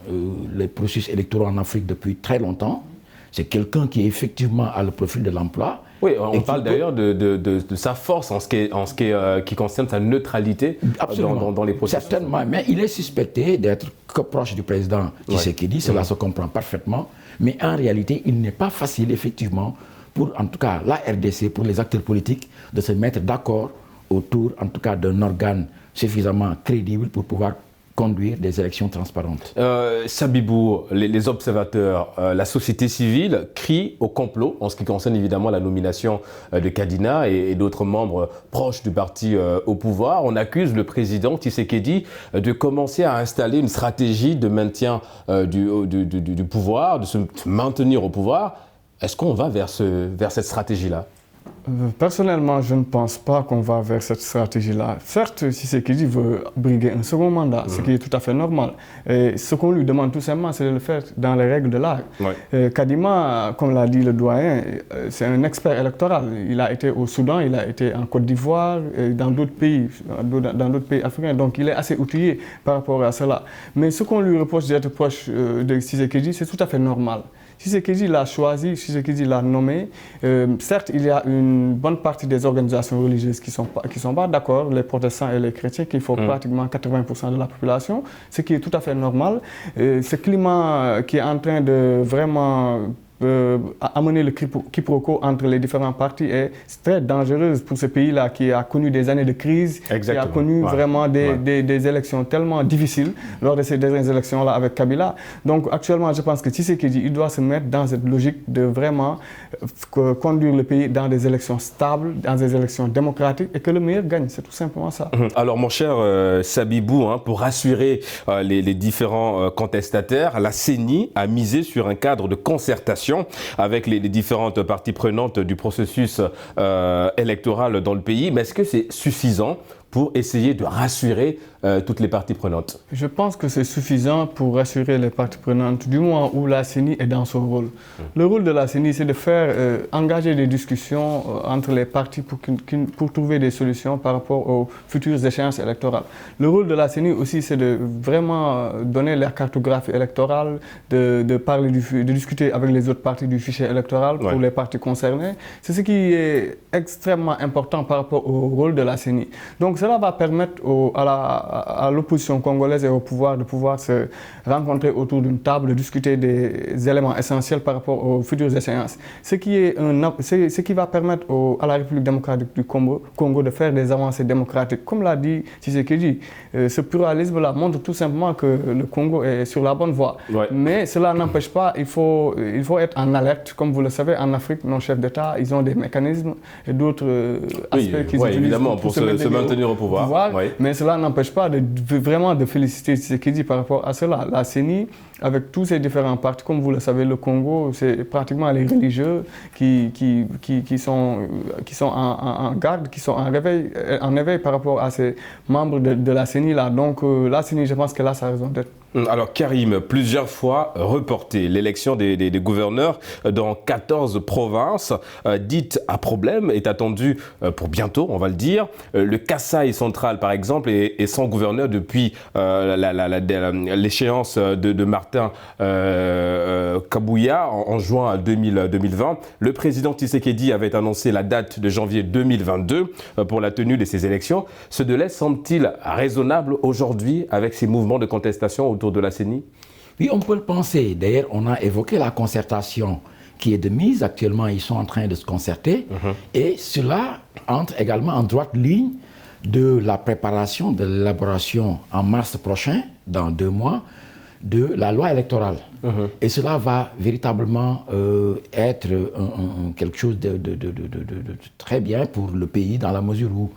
les processus électoraux en Afrique depuis très longtemps. C'est quelqu'un qui effectivement a le profil de l'emploi. Oui, on parle d'ailleurs de sa force en ce qui concerne sa neutralité dans les processus. Certainement, mais il est suspecté d'être proche du président Tshisekedi, cela se comprend parfaitement. Mais en réalité, il n'est pas facile, effectivement, pour en tout cas la RDC, pour les acteurs politiques, de se mettre d'accord autour, en tout cas, d'un organe suffisamment crédible pour pouvoir conduire des élections transparentes. Sabibou, les observateurs, la société civile crient au complot en ce qui concerne évidemment la nomination de Kadima et d'autres membres proches du parti au pouvoir. On accuse le président Tshisekedi de commencer à installer une stratégie de maintien du pouvoir, de se maintenir au pouvoir. Est-ce qu'on va vers cette stratégie-là ? Personnellement, je ne pense pas qu'on va vers cette stratégie-là. Certes, Tshisekedi veut briguer un second mandat, ce qui est tout à fait normal. Et ce qu'on lui demande tout simplement, c'est de le faire dans les règles de l'art. Ouais. Kadima, comme l'a dit le doyen, c'est un expert électoral. Il a été au Soudan, il a été en Côte d'Ivoire, et dans d'autres pays africains. Donc il est assez outillé par rapport à cela. Mais ce qu'on lui reproche d'être proche de Tshisekedi, c'est tout à fait normal. Tshisekedi l'a choisi, Tshisekedi l'a nommé. Certes, il y a une bonne partie des organisations religieuses qui sont pas d'accord, les protestants et les chrétiens, qui font pratiquement 80% de la population, ce qui est tout à fait normal. Ce climat qui est en train de vraiment amener le quiproquo entre les différents partis est très dangereuse pour ce pays-là qui a connu des années de crise, qui a connu vraiment des élections tellement difficiles lors de ces dernières élections-là avec Kabila. Donc actuellement, je pense que Tshisekedi, il doit se mettre dans cette logique de vraiment conduire le pays dans des élections stables, dans des élections démocratiques et que le meilleur gagne. C'est tout simplement ça. Alors mon cher Sabibou, pour rassurer les différents contestataires, la CENI a misé sur un cadre de concertation avec les différentes parties prenantes du processus électoral dans le pays. Mais est-ce que c'est suffisant pour essayer de rassurer toutes les parties prenantes? Je pense que c'est suffisant pour rassurer les parties prenantes du moment où la CENI est dans son rôle. Le rôle de la CENI, c'est de faire engager des discussions entre les partis pour trouver des solutions par rapport aux futures échéances électorales. Le rôle de la CENI aussi, c'est de vraiment donner la cartographie électorale, de parler de discuter avec les autres parties du fichier électoral pour les partis concernés. C'est ce qui est extrêmement important par rapport au rôle de la CENI. Donc cela va permettre à l'opposition congolaise et au pouvoir de pouvoir se rencontrer autour d'une table, de discuter des éléments essentiels par rapport aux futures échéances. Ce qui va permettre à la République démocratique du Congo de faire des avancées démocratiques. Comme l'a dit Tshisekedi, ce pluralisme-là montre tout simplement que le Congo est sur la bonne voie. Ouais. Mais cela n'empêche pas, il faut être en alerte. Comme vous le savez, en Afrique, nos chefs d'État, ils ont des mécanismes et d'autres aspects qu'ils utilisent évidemment, pour se maintenir au pouvoir. Oui. Mais cela n'empêche pas vraiment de féliciter Tshisekedi par rapport à cela. La CENI, avec tous ces différents partis, comme vous le savez, le Congo, c'est pratiquement les religieux qui sont en garde, qui sont en éveil par rapport à ces membres de la CENI là. Donc la CENI, je pense qu'elle a sa raison d'être. Alors Karim, plusieurs fois reporté l'élection des gouverneurs dans 14 provinces dites à problème est attendue pour bientôt, on va le dire. Le Kasaï central, par exemple, est sans gouverneur depuis l'échéance de Martin Kabouya en juin 2020. Le président Tshisekedi avait annoncé la date de janvier 2022 pour la tenue de ces élections. Ce délai semble-t-il raisonnable aujourd'hui avec ces mouvements de contestation autour de la CENI? Oui, on peut le penser. D'ailleurs, on a évoqué la concertation qui est de mise. Actuellement, ils sont en train de se concerter. Et cela entre également en droite ligne de la préparation, de l'élaboration en mars prochain, dans 2 mois, de la loi électorale. Et cela va véritablement être quelque chose de très bien pour le pays, dans la mesure où,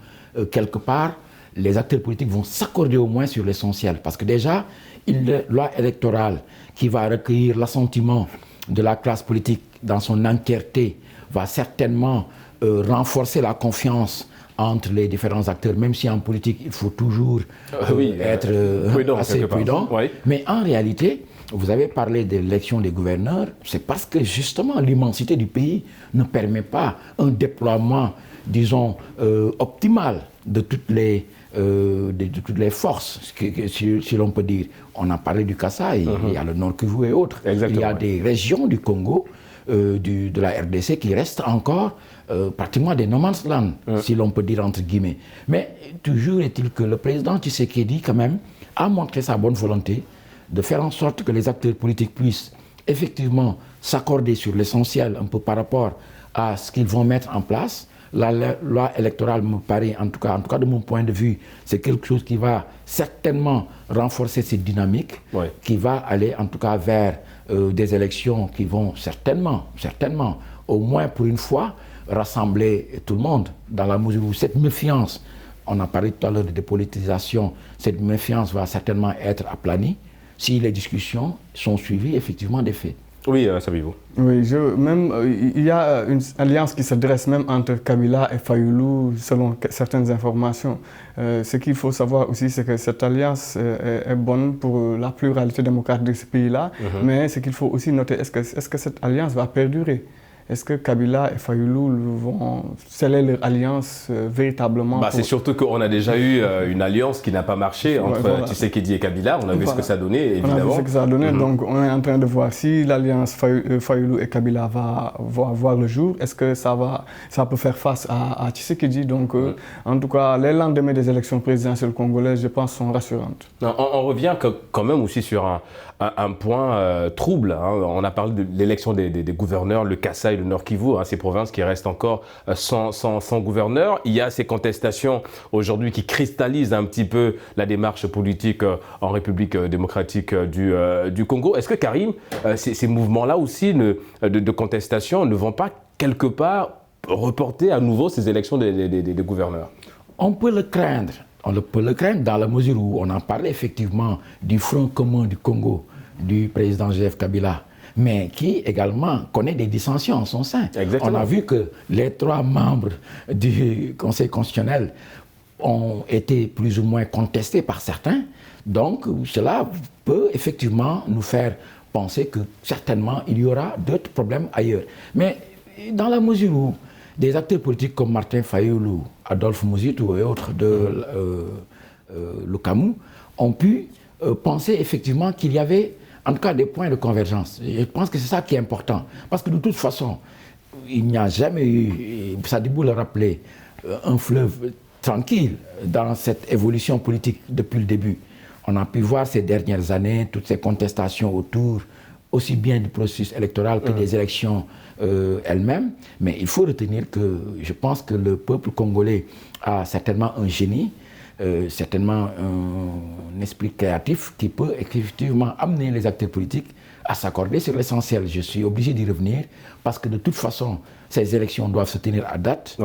quelque part, les acteurs politiques vont s'accorder au moins sur l'essentiel. Parce que déjà, une loi électorale qui va recueillir l'assentiment de la classe politique dans son entièreté va certainement renforcer la confiance entre les différents acteurs, même si en politique, il faut toujours être assez prudent. Oui. Mais en réalité, vous avez parlé de l'élection des gouverneurs, c'est parce que justement l'immensité du pays ne permet pas un déploiement, disons, optimal de toutes les forces, si l'on peut dire. On a parlé du Kasaï, il y a le Nord Kivu et autres. Exactement, il y a des régions du Congo, de la RDC qui restent encore pratiquement des no man's land, si l'on peut dire entre guillemets. Mais toujours est-il que le président Tshisekedi, quand même, a montré sa bonne volonté de faire en sorte que les acteurs politiques puissent effectivement s'accorder sur l'essentiel un peu par rapport à ce qu'ils vont mettre en place. La loi électorale me paraît, en tout cas de mon point de vue, c'est quelque chose qui va certainement renforcer cette dynamique, qui va aller en tout cas vers des élections qui vont certainement, au moins pour une fois, rassembler tout le monde, dans la mesure où cette méfiance, on a parlé tout à l'heure de dépolitisation, cette méfiance va certainement être aplanie si les discussions sont suivies effectivement des faits. Oui, savez-vous. Oui, il y a une alliance qui se dresse même entre Kabila et Fayoulou, selon certaines informations. Ce qu'il faut savoir aussi, c'est que cette alliance est bonne pour la pluralité démocratique de ce pays-là, mais ce qu'il faut aussi noter, est-ce que cette alliance va perdurer? Est-ce que Kabila et Fayoulou vont sceller leur alliance véritablement? C'est surtout qu'on a déjà eu une alliance qui n'a pas marché entre Tshisekedi et Kabila. On a vu ce que ça donnait, évidemment. On a vu ce que ça donnait, donc on est en train de voir si l'alliance Fayoulou et Kabila va voir le jour. Est-ce que ça peut faire face à Tshisekedi? Donc, en tout cas, les lendemains des élections présidentielles congolaises, je pense, sont rassurantes. On revient quand même aussi sur un point trouble. On a parlé de l'élection des gouverneurs, le Kasaï, le Nord Kivu, ces provinces qui restent encore sans gouverneur. Il y a ces contestations aujourd'hui qui cristallisent un petit peu la démarche politique en République démocratique du Congo. Est-ce que Karim, ces mouvements-là aussi de contestation ne vont pas quelque part reporter à nouveau ces élections des gouverneurs? On peut le craindre. On peut le craindre dans la mesure où on en parlait effectivement du Front commun du Congo, du président Joseph Kabila, mais qui également connaît des dissensions en son sein. Exactement. On a vu que les 3 membres du Conseil constitutionnel ont été plus ou moins contestés par certains. Donc cela peut effectivement nous faire penser que certainement il y aura d'autres problèmes ailleurs. Mais dans la mesure où des acteurs politiques comme Martin Fayoulou, Adolphe Muzitu et autres de l'Ukamu ont pu penser effectivement qu'il y avait en tout cas des points de convergence. Je pense que c'est ça qui est important. Parce que de toute façon, il n'y a jamais eu, Sadibou l'a rappelé, un fleuve tranquille dans cette évolution politique depuis le début. On a pu voir ces dernières années toutes ces contestations autour aussi bien du processus électoral que des élections elles-mêmes. Mais il faut retenir que je pense que le peuple congolais a certainement un génie, certainement un esprit créatif qui peut effectivement amener les acteurs politiques à s'accorder sur l'essentiel. Je suis obligé d'y revenir parce que de toute façon, ces élections doivent se tenir à date.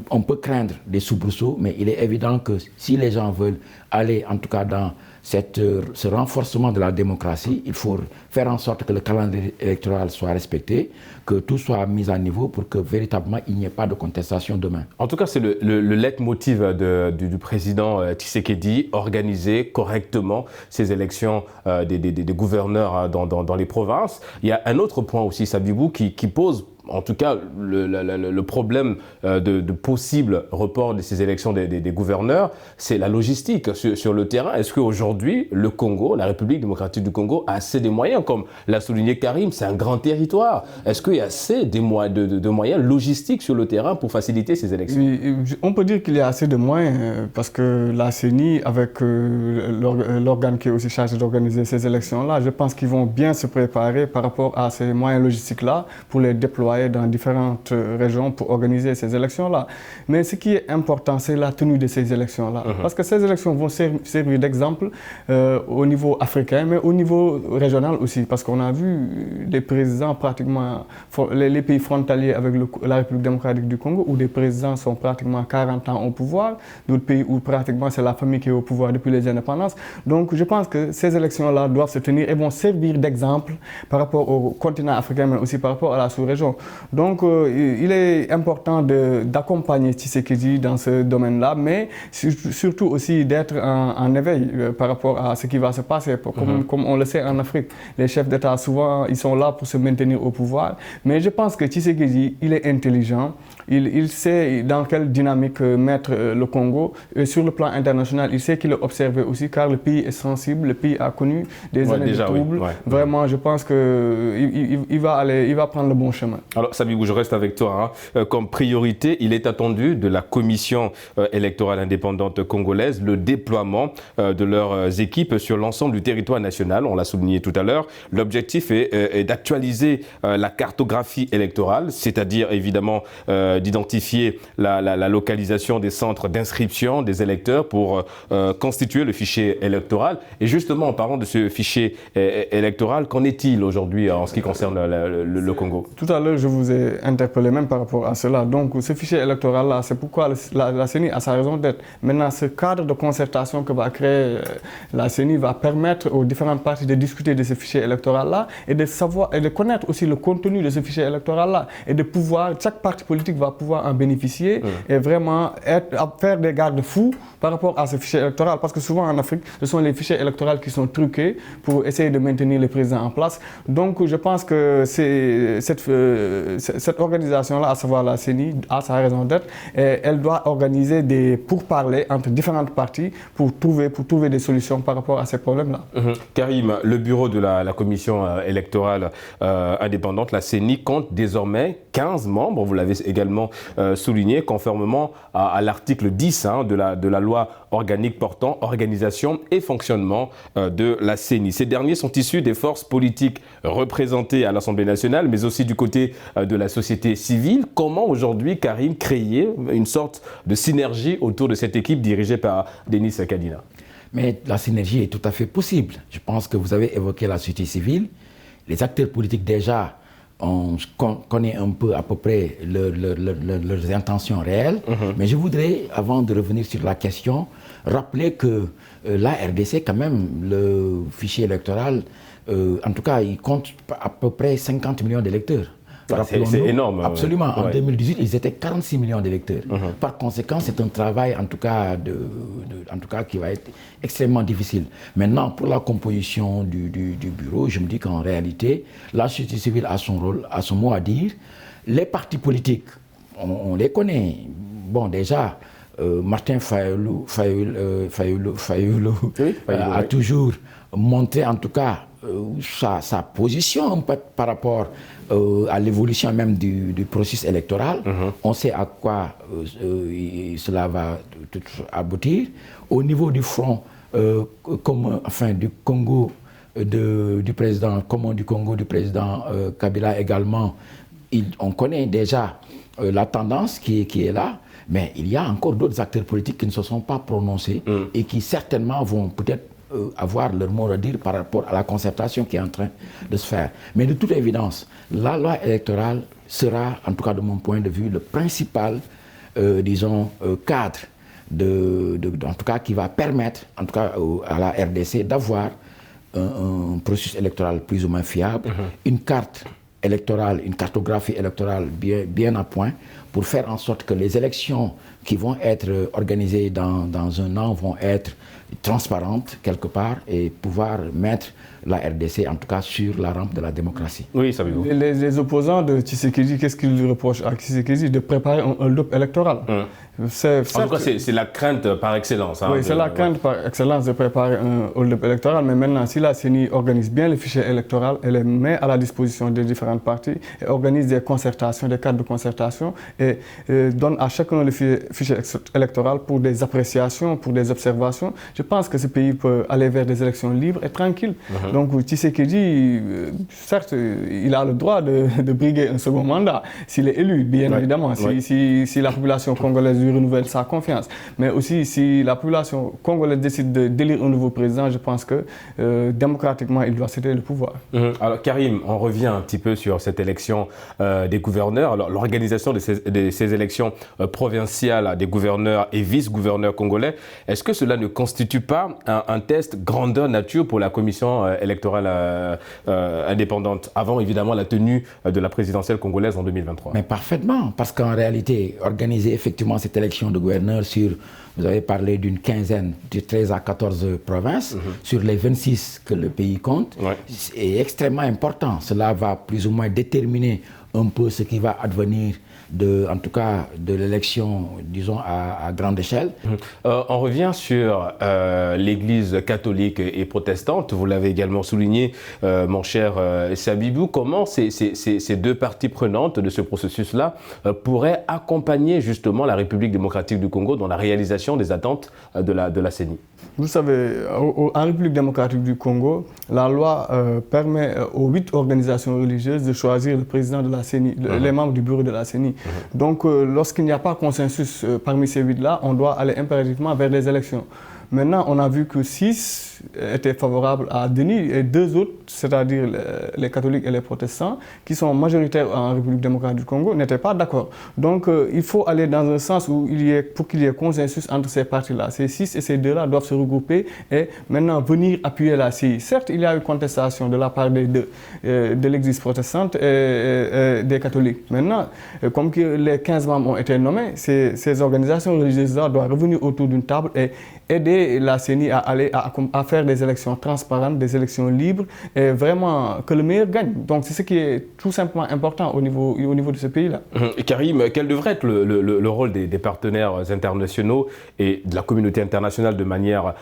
on peut craindre des soubresauts, mais il est évident que si les gens veulent aller, en tout cas dans ce renforcement de la démocratie, il faut faire en sorte que le calendrier électoral soit respecté, que tout soit mis à niveau pour que véritablement il n'y ait pas de contestation demain. En tout cas, c'est le leitmotiv du président Tshisekedi, organiser correctement ces élections des gouverneurs dans les provinces. Il y a un autre point aussi, Sabibou, qui pose en tout cas le problème de possible report de ces élections des gouverneurs, c'est la logistique sur le terrain. Est-ce qu'aujourd'hui, le Congo, la République démocratique du Congo, a assez de moyens? Comme l'a souligné Karim, c'est un grand territoire. Est-ce qu'il y a assez de moyens logistiques sur le terrain pour faciliter ces élections? Oui, on peut dire qu'il y a assez de moyens parce que la CENI, avec l'organe qui est aussi chargé d'organiser ces élections-là, je pense qu'ils vont bien se préparer par rapport à ces moyens logistiques-là pour les déployer dans différentes régions pour organiser ces élections-là. Mais ce qui est important, c'est la tenue de ces élections-là. Parce que ces élections vont servir d'exemple au niveau africain, mais au niveau régional aussi. Parce qu'on a vu les présidents pratiquement, les pays frontaliers avec la République démocratique du Congo, où des présidents sont pratiquement 40 ans au pouvoir, d'autres pays où pratiquement c'est la famille qui est au pouvoir depuis les indépendances. Donc je pense que ces élections-là doivent se tenir et vont servir d'exemple par rapport au continent africain, mais aussi par rapport à la sous-région. Donc, il est important d'accompagner Tshisekedi dans ce domaine-là, mais surtout aussi d'être en éveil par rapport à ce qui va se passer. Comme on le sait en Afrique, les chefs d'État, souvent, ils sont là pour se maintenir au pouvoir. Mais je pense que Tshisekedi, il est intelligent. Il sait dans quelle dynamique mettre le Congo. Et sur le plan international, il sait qu'il est observé aussi, car le pays est sensible, le pays a connu des années de troubles. Oui. Vraiment, je pense qu'il va prendre le bon chemin. Alors, Sabibou, je reste avec toi. Comme priorité, il est attendu de la commission électorale indépendante congolaise le déploiement de leurs équipes sur l'ensemble du territoire national. On l'a souligné tout à l'heure. L'objectif est d'actualiser la cartographie électorale, c'est-à-dire évidemment d'identifier la localisation des centres d'inscription des électeurs pour constituer le fichier électoral. Et justement, en parlant de ce fichier électoral, qu'en est-il aujourd'hui en ce qui concerne le Congo? Tout à l'heure, je vous ai interpellé même par rapport à cela. Donc, ce fichier électoral-là, c'est pourquoi la CENI a sa raison d'être. Maintenant, ce cadre de concertation que va créer la CENI va permettre aux différentes parties de discuter de ce fichier électoral-là et de savoir et de connaître aussi le contenu de ce fichier électoral-là et de pouvoir, chaque parti politique va pouvoir en bénéficier et vraiment faire des garde-fous par rapport à ce fichier électoral. Parce que souvent en Afrique, ce sont les fichiers électoraux qui sont truqués pour essayer de maintenir les présidents en place. Donc, je pense que cette organisation-là, à savoir la CENI, a sa raison d'être et elle doit organiser des pourparlers entre différentes parties pour trouver des solutions par rapport à ces problèmes-là. Karim, le bureau de la commission électorale indépendante, la CENI, compte désormais 15 membres, vous l'avez également souligné, conformément à l'article 10 de la loi organique portant organisation et fonctionnement de la CENI. Ces derniers sont issus des forces politiques représentées à l'Assemblée nationale, mais aussi du côté de la société civile. Comment aujourd'hui, Karim, créer une sorte de synergie autour de cette équipe dirigée par Denis Kadina? Mais la synergie est tout à fait possible. Je pense que vous avez évoqué la société civile. Les acteurs politiques déjà, on connaît un peu à peu près leurs intentions réelles. Mais je voudrais, avant de revenir sur la question, rappeler que la RDC, quand même, le fichier électoral, en tout cas, il compte à peu près 50 millions d'électeurs. C'est énorme. Absolument. En 2018, ils étaient 46 millions d'électeurs. Par conséquent, c'est un travail, en tout cas, qui va être extrêmement difficile. Maintenant, pour la composition du bureau, je me dis qu'en réalité, la société civile a son rôle, a son mot à dire. Les partis politiques, on les connaît. Bon, déjà, Martin Fayoulou a toujours montré, en tout cas, sa position par rapport à l'évolution même du processus électoral. On sait à quoi cela va aboutir. Au niveau du front du Congo, du président Kabila également, on connaît déjà la tendance qui est là, mais il y a encore d'autres acteurs politiques qui ne se sont pas prononcés et qui certainement vont peut-être avoir leur mot à dire par rapport à la concertation qui est en train de se faire. Mais de toute évidence, la loi électorale sera, en tout cas de mon point de vue, le principal disons, cadre, en tout cas, qui va permettre, en tout cas, à la RDC d'avoir un processus électoral plus ou moins fiable, une carte électorale, une cartographie électorale bien à point, pour faire en sorte que les élections qui vont être organisées dans un an vont être transparentes quelque part et pouvoir mettre la RDC en tout cas sur la rampe de la démocratie. Oui, savez-vous. Les opposants de Tshisekedi, qu'est-ce qu'ils lui reprochent à Tshisekedi? De préparer un hold-up électoral. En tout cas, c'est la crainte par excellence. Hein, oui, c'est la crainte par excellence de préparer un hold-up électoral. Mais maintenant, si la CENI organise bien le fichier électoral, elle les met à la disposition des différentes parties et organise des concertations, des cadres de concertation et donne à chacun le fichier électoral pour des appréciations, pour des observations. Je pense que ce pays peut aller vers des élections libres et tranquilles. Donc Tshisekedi, certes, il a le droit de briguer un second mandat s'il est élu, bien évidemment, si la population congolaise lui renouvelle sa confiance. Mais aussi, si la population congolaise décide d'élire un nouveau président, je pense que démocratiquement, il doit céder le pouvoir. Alors Karim, on revient un petit peu sur cette élection des gouverneurs. Alors l'organisation de ces élections provinciales des gouverneurs et vice-gouverneurs congolais, est-ce que cela ne constitue pas un test grandeur nature pour la commission électorale indépendante, avant évidemment la tenue de la présidentielle congolaise en 2023? Mais parfaitement, parce qu'en réalité, organiser effectivement cette élection de gouverneurs sur, vous avez parlé d'une quinzaine, de 13 à 14 provinces, sur les 26 que le pays compte, est extrêmement important. Cela va plus ou moins déterminer un peu ce qui va advenir en tout cas de l'élection, disons, à grande échelle. On revient sur l'Église catholique et protestante. Vous l'avez également souligné, mon cher Sabibou. Comment ces deux parties prenantes de ce processus-là pourraient accompagner justement la République démocratique du Congo dans la réalisation des attentes de la CENI? Vous savez, en République démocratique du Congo, la loi permet aux 8 organisations religieuses de choisir le président de la CENI, les membres du bureau de la CENI. Donc, lorsqu'il n'y a pas consensus parmi ces 8-là, on doit aller impérativement vers les élections. Maintenant, on a vu que 6 étaient favorables à Denis et 2 autres, c'est-à-dire les catholiques et les protestants, qui sont majoritaires en République démocratique du Congo, n'étaient pas d'accord. Donc, il faut aller dans un sens où pour qu'il y ait consensus entre ces partis-là. Ces 6 et ces 2-là doivent se regrouper et maintenant venir appuyer la CI. Certes, il y a eu contestation de la part des deux, de l'Église protestante et des catholiques. Maintenant, comme que les 15 membres ont été nommés, ces organisations religieuses-là doivent revenir autour d'une table et aider la CENI à faire des élections transparentes, des élections libres et vraiment que le meilleur gagne. Donc c'est ce qui est tout simplement important au niveau de ce pays-là. Karim, quel devrait être le rôle des partenaires internationaux et de la communauté internationale de manière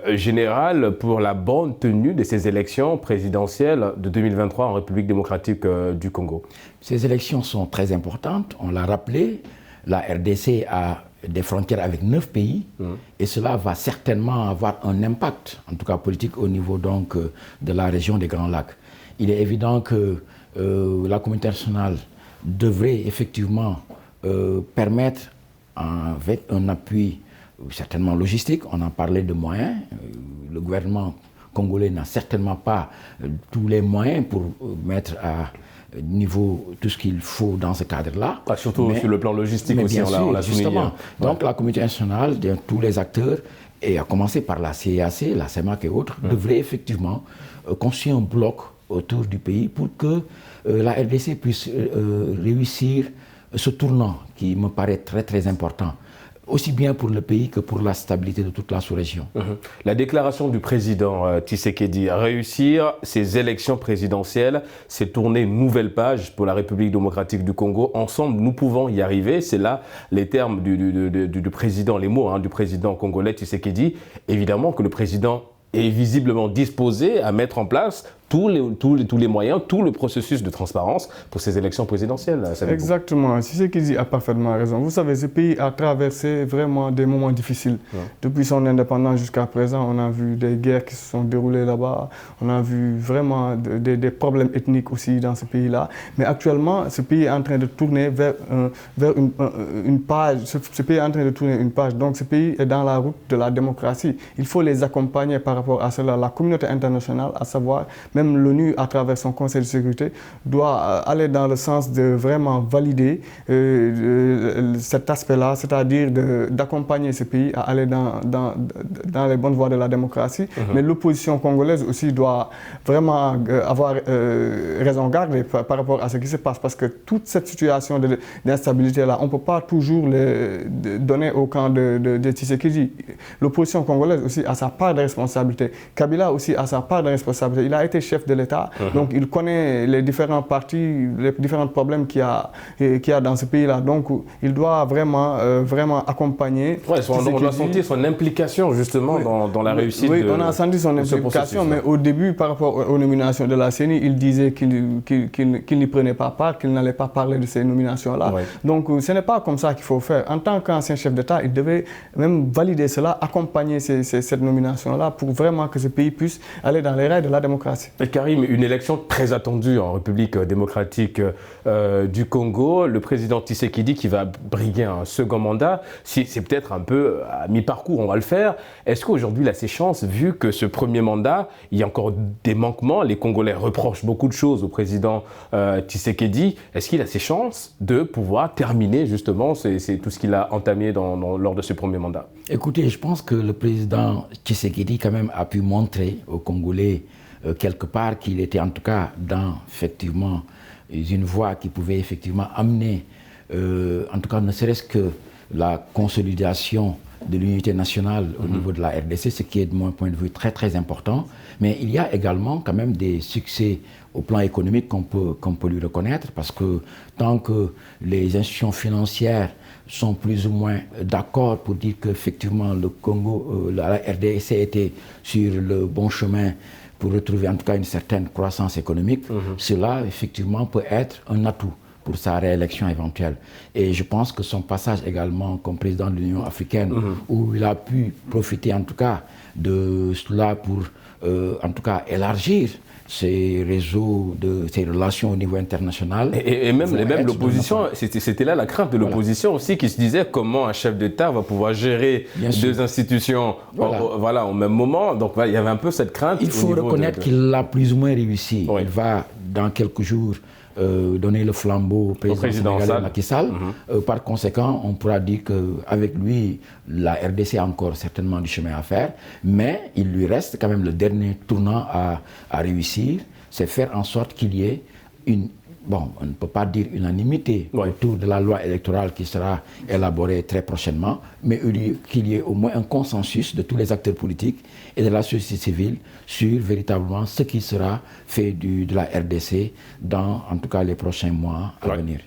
générale pour la bonne tenue de ces élections présidentielles de 2023 en République démocratique du Congo? Ces élections sont très importantes, on l'a rappelé. La RDC a des frontières avec 9 pays et cela va certainement avoir un impact, en tout cas politique, au niveau donc de la région des Grands Lacs. Il est évident que la communauté internationale devrait effectivement permettre, avec un appui certainement logistique, on en parlait de moyens, le gouvernement congolais n'a certainement pas tous les moyens pour mettre à niveau tout ce qu'il faut dans ce cadre-là. Surtout sur le plan logistique aussi, on l'a souligné. Donc la communauté internationale, tous les acteurs, et à commencer par la CEAC, la CEMAC et autres, devraient effectivement construire un bloc autour du pays pour que la RDC puisse réussir ce tournant qui me paraît très très important, aussi bien pour le pays que pour la stabilité de toute la sous-région. La déclaration du président Tshisekedi, réussir ces élections présidentielles, c'est tourner une nouvelle page pour la République démocratique du Congo. Ensemble, nous pouvons y arriver. C'est là les termes du président, les mots du président congolais Tshisekedi. Évidemment que le président est visiblement disposé à mettre en place tous les moyens, tout le processus de transparence pour ces élections présidentielles. Exactement, Tshisekedi a parfaitement raison. Vous savez, ce pays a traversé vraiment des moments difficiles. Depuis son indépendance jusqu'à présent, on a vu des guerres qui se sont déroulées là-bas, on a vu vraiment des problèmes ethniques aussi dans ce pays-là. Mais actuellement, ce pays est en train de tourner vers une page. Ce pays est en train de tourner une page. Donc ce pays est dans la route de la démocratie. Il faut les accompagner par rapport à cela. La communauté internationale, à savoir même l'ONU, à travers son Conseil de sécurité, doit aller dans le sens de vraiment valider cet aspect-là, c'est-à-dire d'accompagner ce pays à aller dans les bonnes voies de la démocratie. Mais l'opposition congolaise aussi doit vraiment avoir raison garder par rapport à ce qui se passe, parce que toute cette situation d'instabilité-là, on ne peut pas toujours donner au camp de Tshisekedi. L'opposition congolaise aussi a sa part de responsabilité. Kabila aussi a sa part de responsabilité. Il a été chef de l'État, donc il connaît les différents partis, les différents problèmes qu'il y a dans ce pays-là. Donc il doit vraiment accompagner. Ouais, on a senti son implication justement dans la réussite. Oui, on a senti son implication, mais au début, par rapport aux nominations de la CENI, il disait qu'il n'y prenait pas part, qu'il n'allait pas parler de ces nominations-là. Ouais. Donc ce n'est pas comme ça qu'il faut faire. En tant qu'ancien chef d'État, il devait même valider cela, accompagner cette nomination-là pour vraiment que ce pays puisse aller dans les rails de la démocratie. Et Karim, une élection très attendue en République démocratique du Congo. Le président Tshisekedi qui va briguer un second mandat, c'est peut-être un peu à mi-parcours, on va le faire. Est-ce qu'aujourd'hui il a ses chances, vu que ce premier mandat, il y a encore des manquements, les Congolais reprochent beaucoup de choses au président Tshisekedi. Est-ce qu'il a ses chances de pouvoir terminer justement c'est tout ce qu'il a entamé lors de ce premier mandat? Écoutez, je pense que le président Tshisekedi quand même a pu montrer aux Congolais quelque part qu'il était en tout cas dans effectivement une voie qui pouvait effectivement amener, en tout cas ne serait-ce que la consolidation de l'unité nationale au niveau de la RDC, ce qui est de mon point de vue très très important. Mais il y a également quand même des succès au plan économique qu'on peut lui reconnaître, parce que tant que les institutions financières sont plus ou moins d'accord pour dire qu'effectivement le Congo, la RDC était sur le bon chemin pour retrouver en tout cas une certaine croissance économique, cela effectivement peut être un atout pour sa réélection éventuelle. Et je pense que son passage également comme président de l'Union africaine, où il a pu profiter en tout cas de cela pour en tout cas élargir ses réseaux, ses relations au niveau international. Et même l'opposition, c'était là la crainte de l'opposition aussi, qui se disait comment un chef d'État va pouvoir gérer deux institutions au même moment. Donc il y avait un peu cette crainte. Il faut reconnaître qu'il a plus ou moins réussi. Oui. Il va dans quelques jours donner le flambeau au président sénégalais Macky Sall. Par conséquent, on pourra dire qu'avec lui, la RDC a encore certainement du chemin à faire, mais il lui reste quand même le dernier tournant à réussir, c'est faire en sorte qu'il y ait on ne peut pas dire unanimité autour de la loi électorale qui sera élaborée très prochainement, mais qu'il y ait au moins un consensus de tous les acteurs politiques et de la société civile sur véritablement ce qui sera fait de la RDC dans, en tout cas, les prochains mois à venir.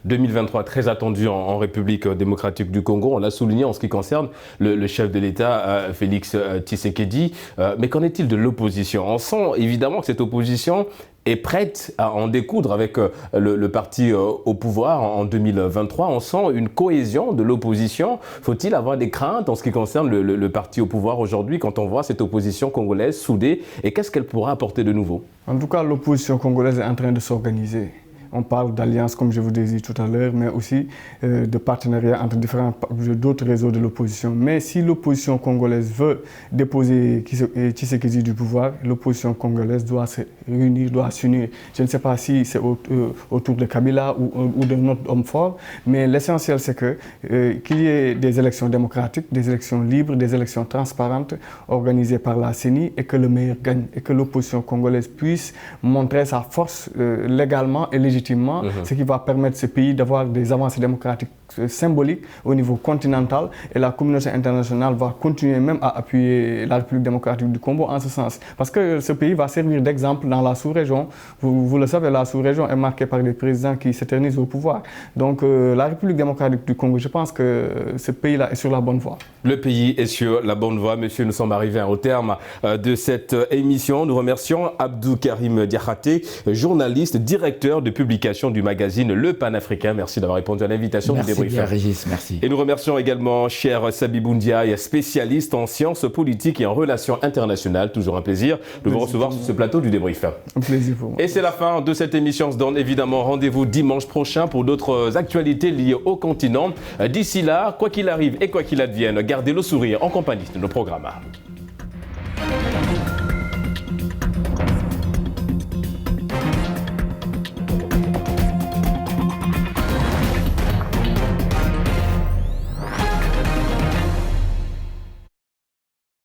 2023, très attendu en République démocratique du Congo. On l'a souligné en ce qui concerne le chef de l'État, Félix Tshisekedi. Mais qu'en est-il de l'opposition? On sent évidemment que cette opposition est prête à en découdre avec le parti au pouvoir en 2023. On sent une cohésion de l'opposition. Faut-il avoir des craintes en ce qui concerne le parti au pouvoir aujourd'hui quand on voit cette opposition congolaise soudée? Et qu'est-ce qu'elle pourra apporter de nouveau? En tout cas, l'opposition congolaise est en train de s'organiser. On parle d'alliance, comme je vous l'ai dit tout à l'heure, mais aussi de partenariat entre d'autres réseaux de l'opposition. Mais si l'opposition congolaise veut déposer Tshisekedi du pouvoir, l'opposition congolaise doit se réunir, doit s'unir. Je ne sais pas si c'est autour de Kabila ou de notre homme fort, mais l'essentiel c'est qu'il y ait des élections démocratiques, des élections libres, des élections transparentes organisées par la CENI et que le meilleur gagne et que l'opposition congolaise puisse montrer sa force légalement et légitimement, ce qui va permettre ce pays d'avoir des avancées démocratiques symboliques au niveau continental, et la communauté internationale va continuer même à appuyer la République démocratique du Congo en ce sens. Parce que ce pays va servir d'exemple dans la sous-région. Vous le savez, la sous-région est marquée par des présidents qui s'éternisent au pouvoir. Donc la République démocratique du Congo, je pense que ce pays-là est sur la bonne voie. Le pays est sur la bonne voie. Monsieur, nous sommes arrivés au terme de cette émission. Nous remercions Abdou Karim Diakhaté, journaliste, directeur de publication du magazine Le Panafricain. Merci d'avoir répondu à l'invitation du débrief. Merci bien, Régis, merci. Et nous remercions également cher Sabibou Ndiaye, spécialiste en sciences politiques et en relations internationales. Toujours un plaisir de vous recevoir sur ce plateau du débrief. Un plaisir pour moi. Et c'est la fin de cette émission. On se donne évidemment rendez-vous dimanche prochain pour d'autres actualités liées au continent. D'ici là, quoi qu'il arrive et quoi qu'il advienne, gardez le sourire en compagnie de nos programmes.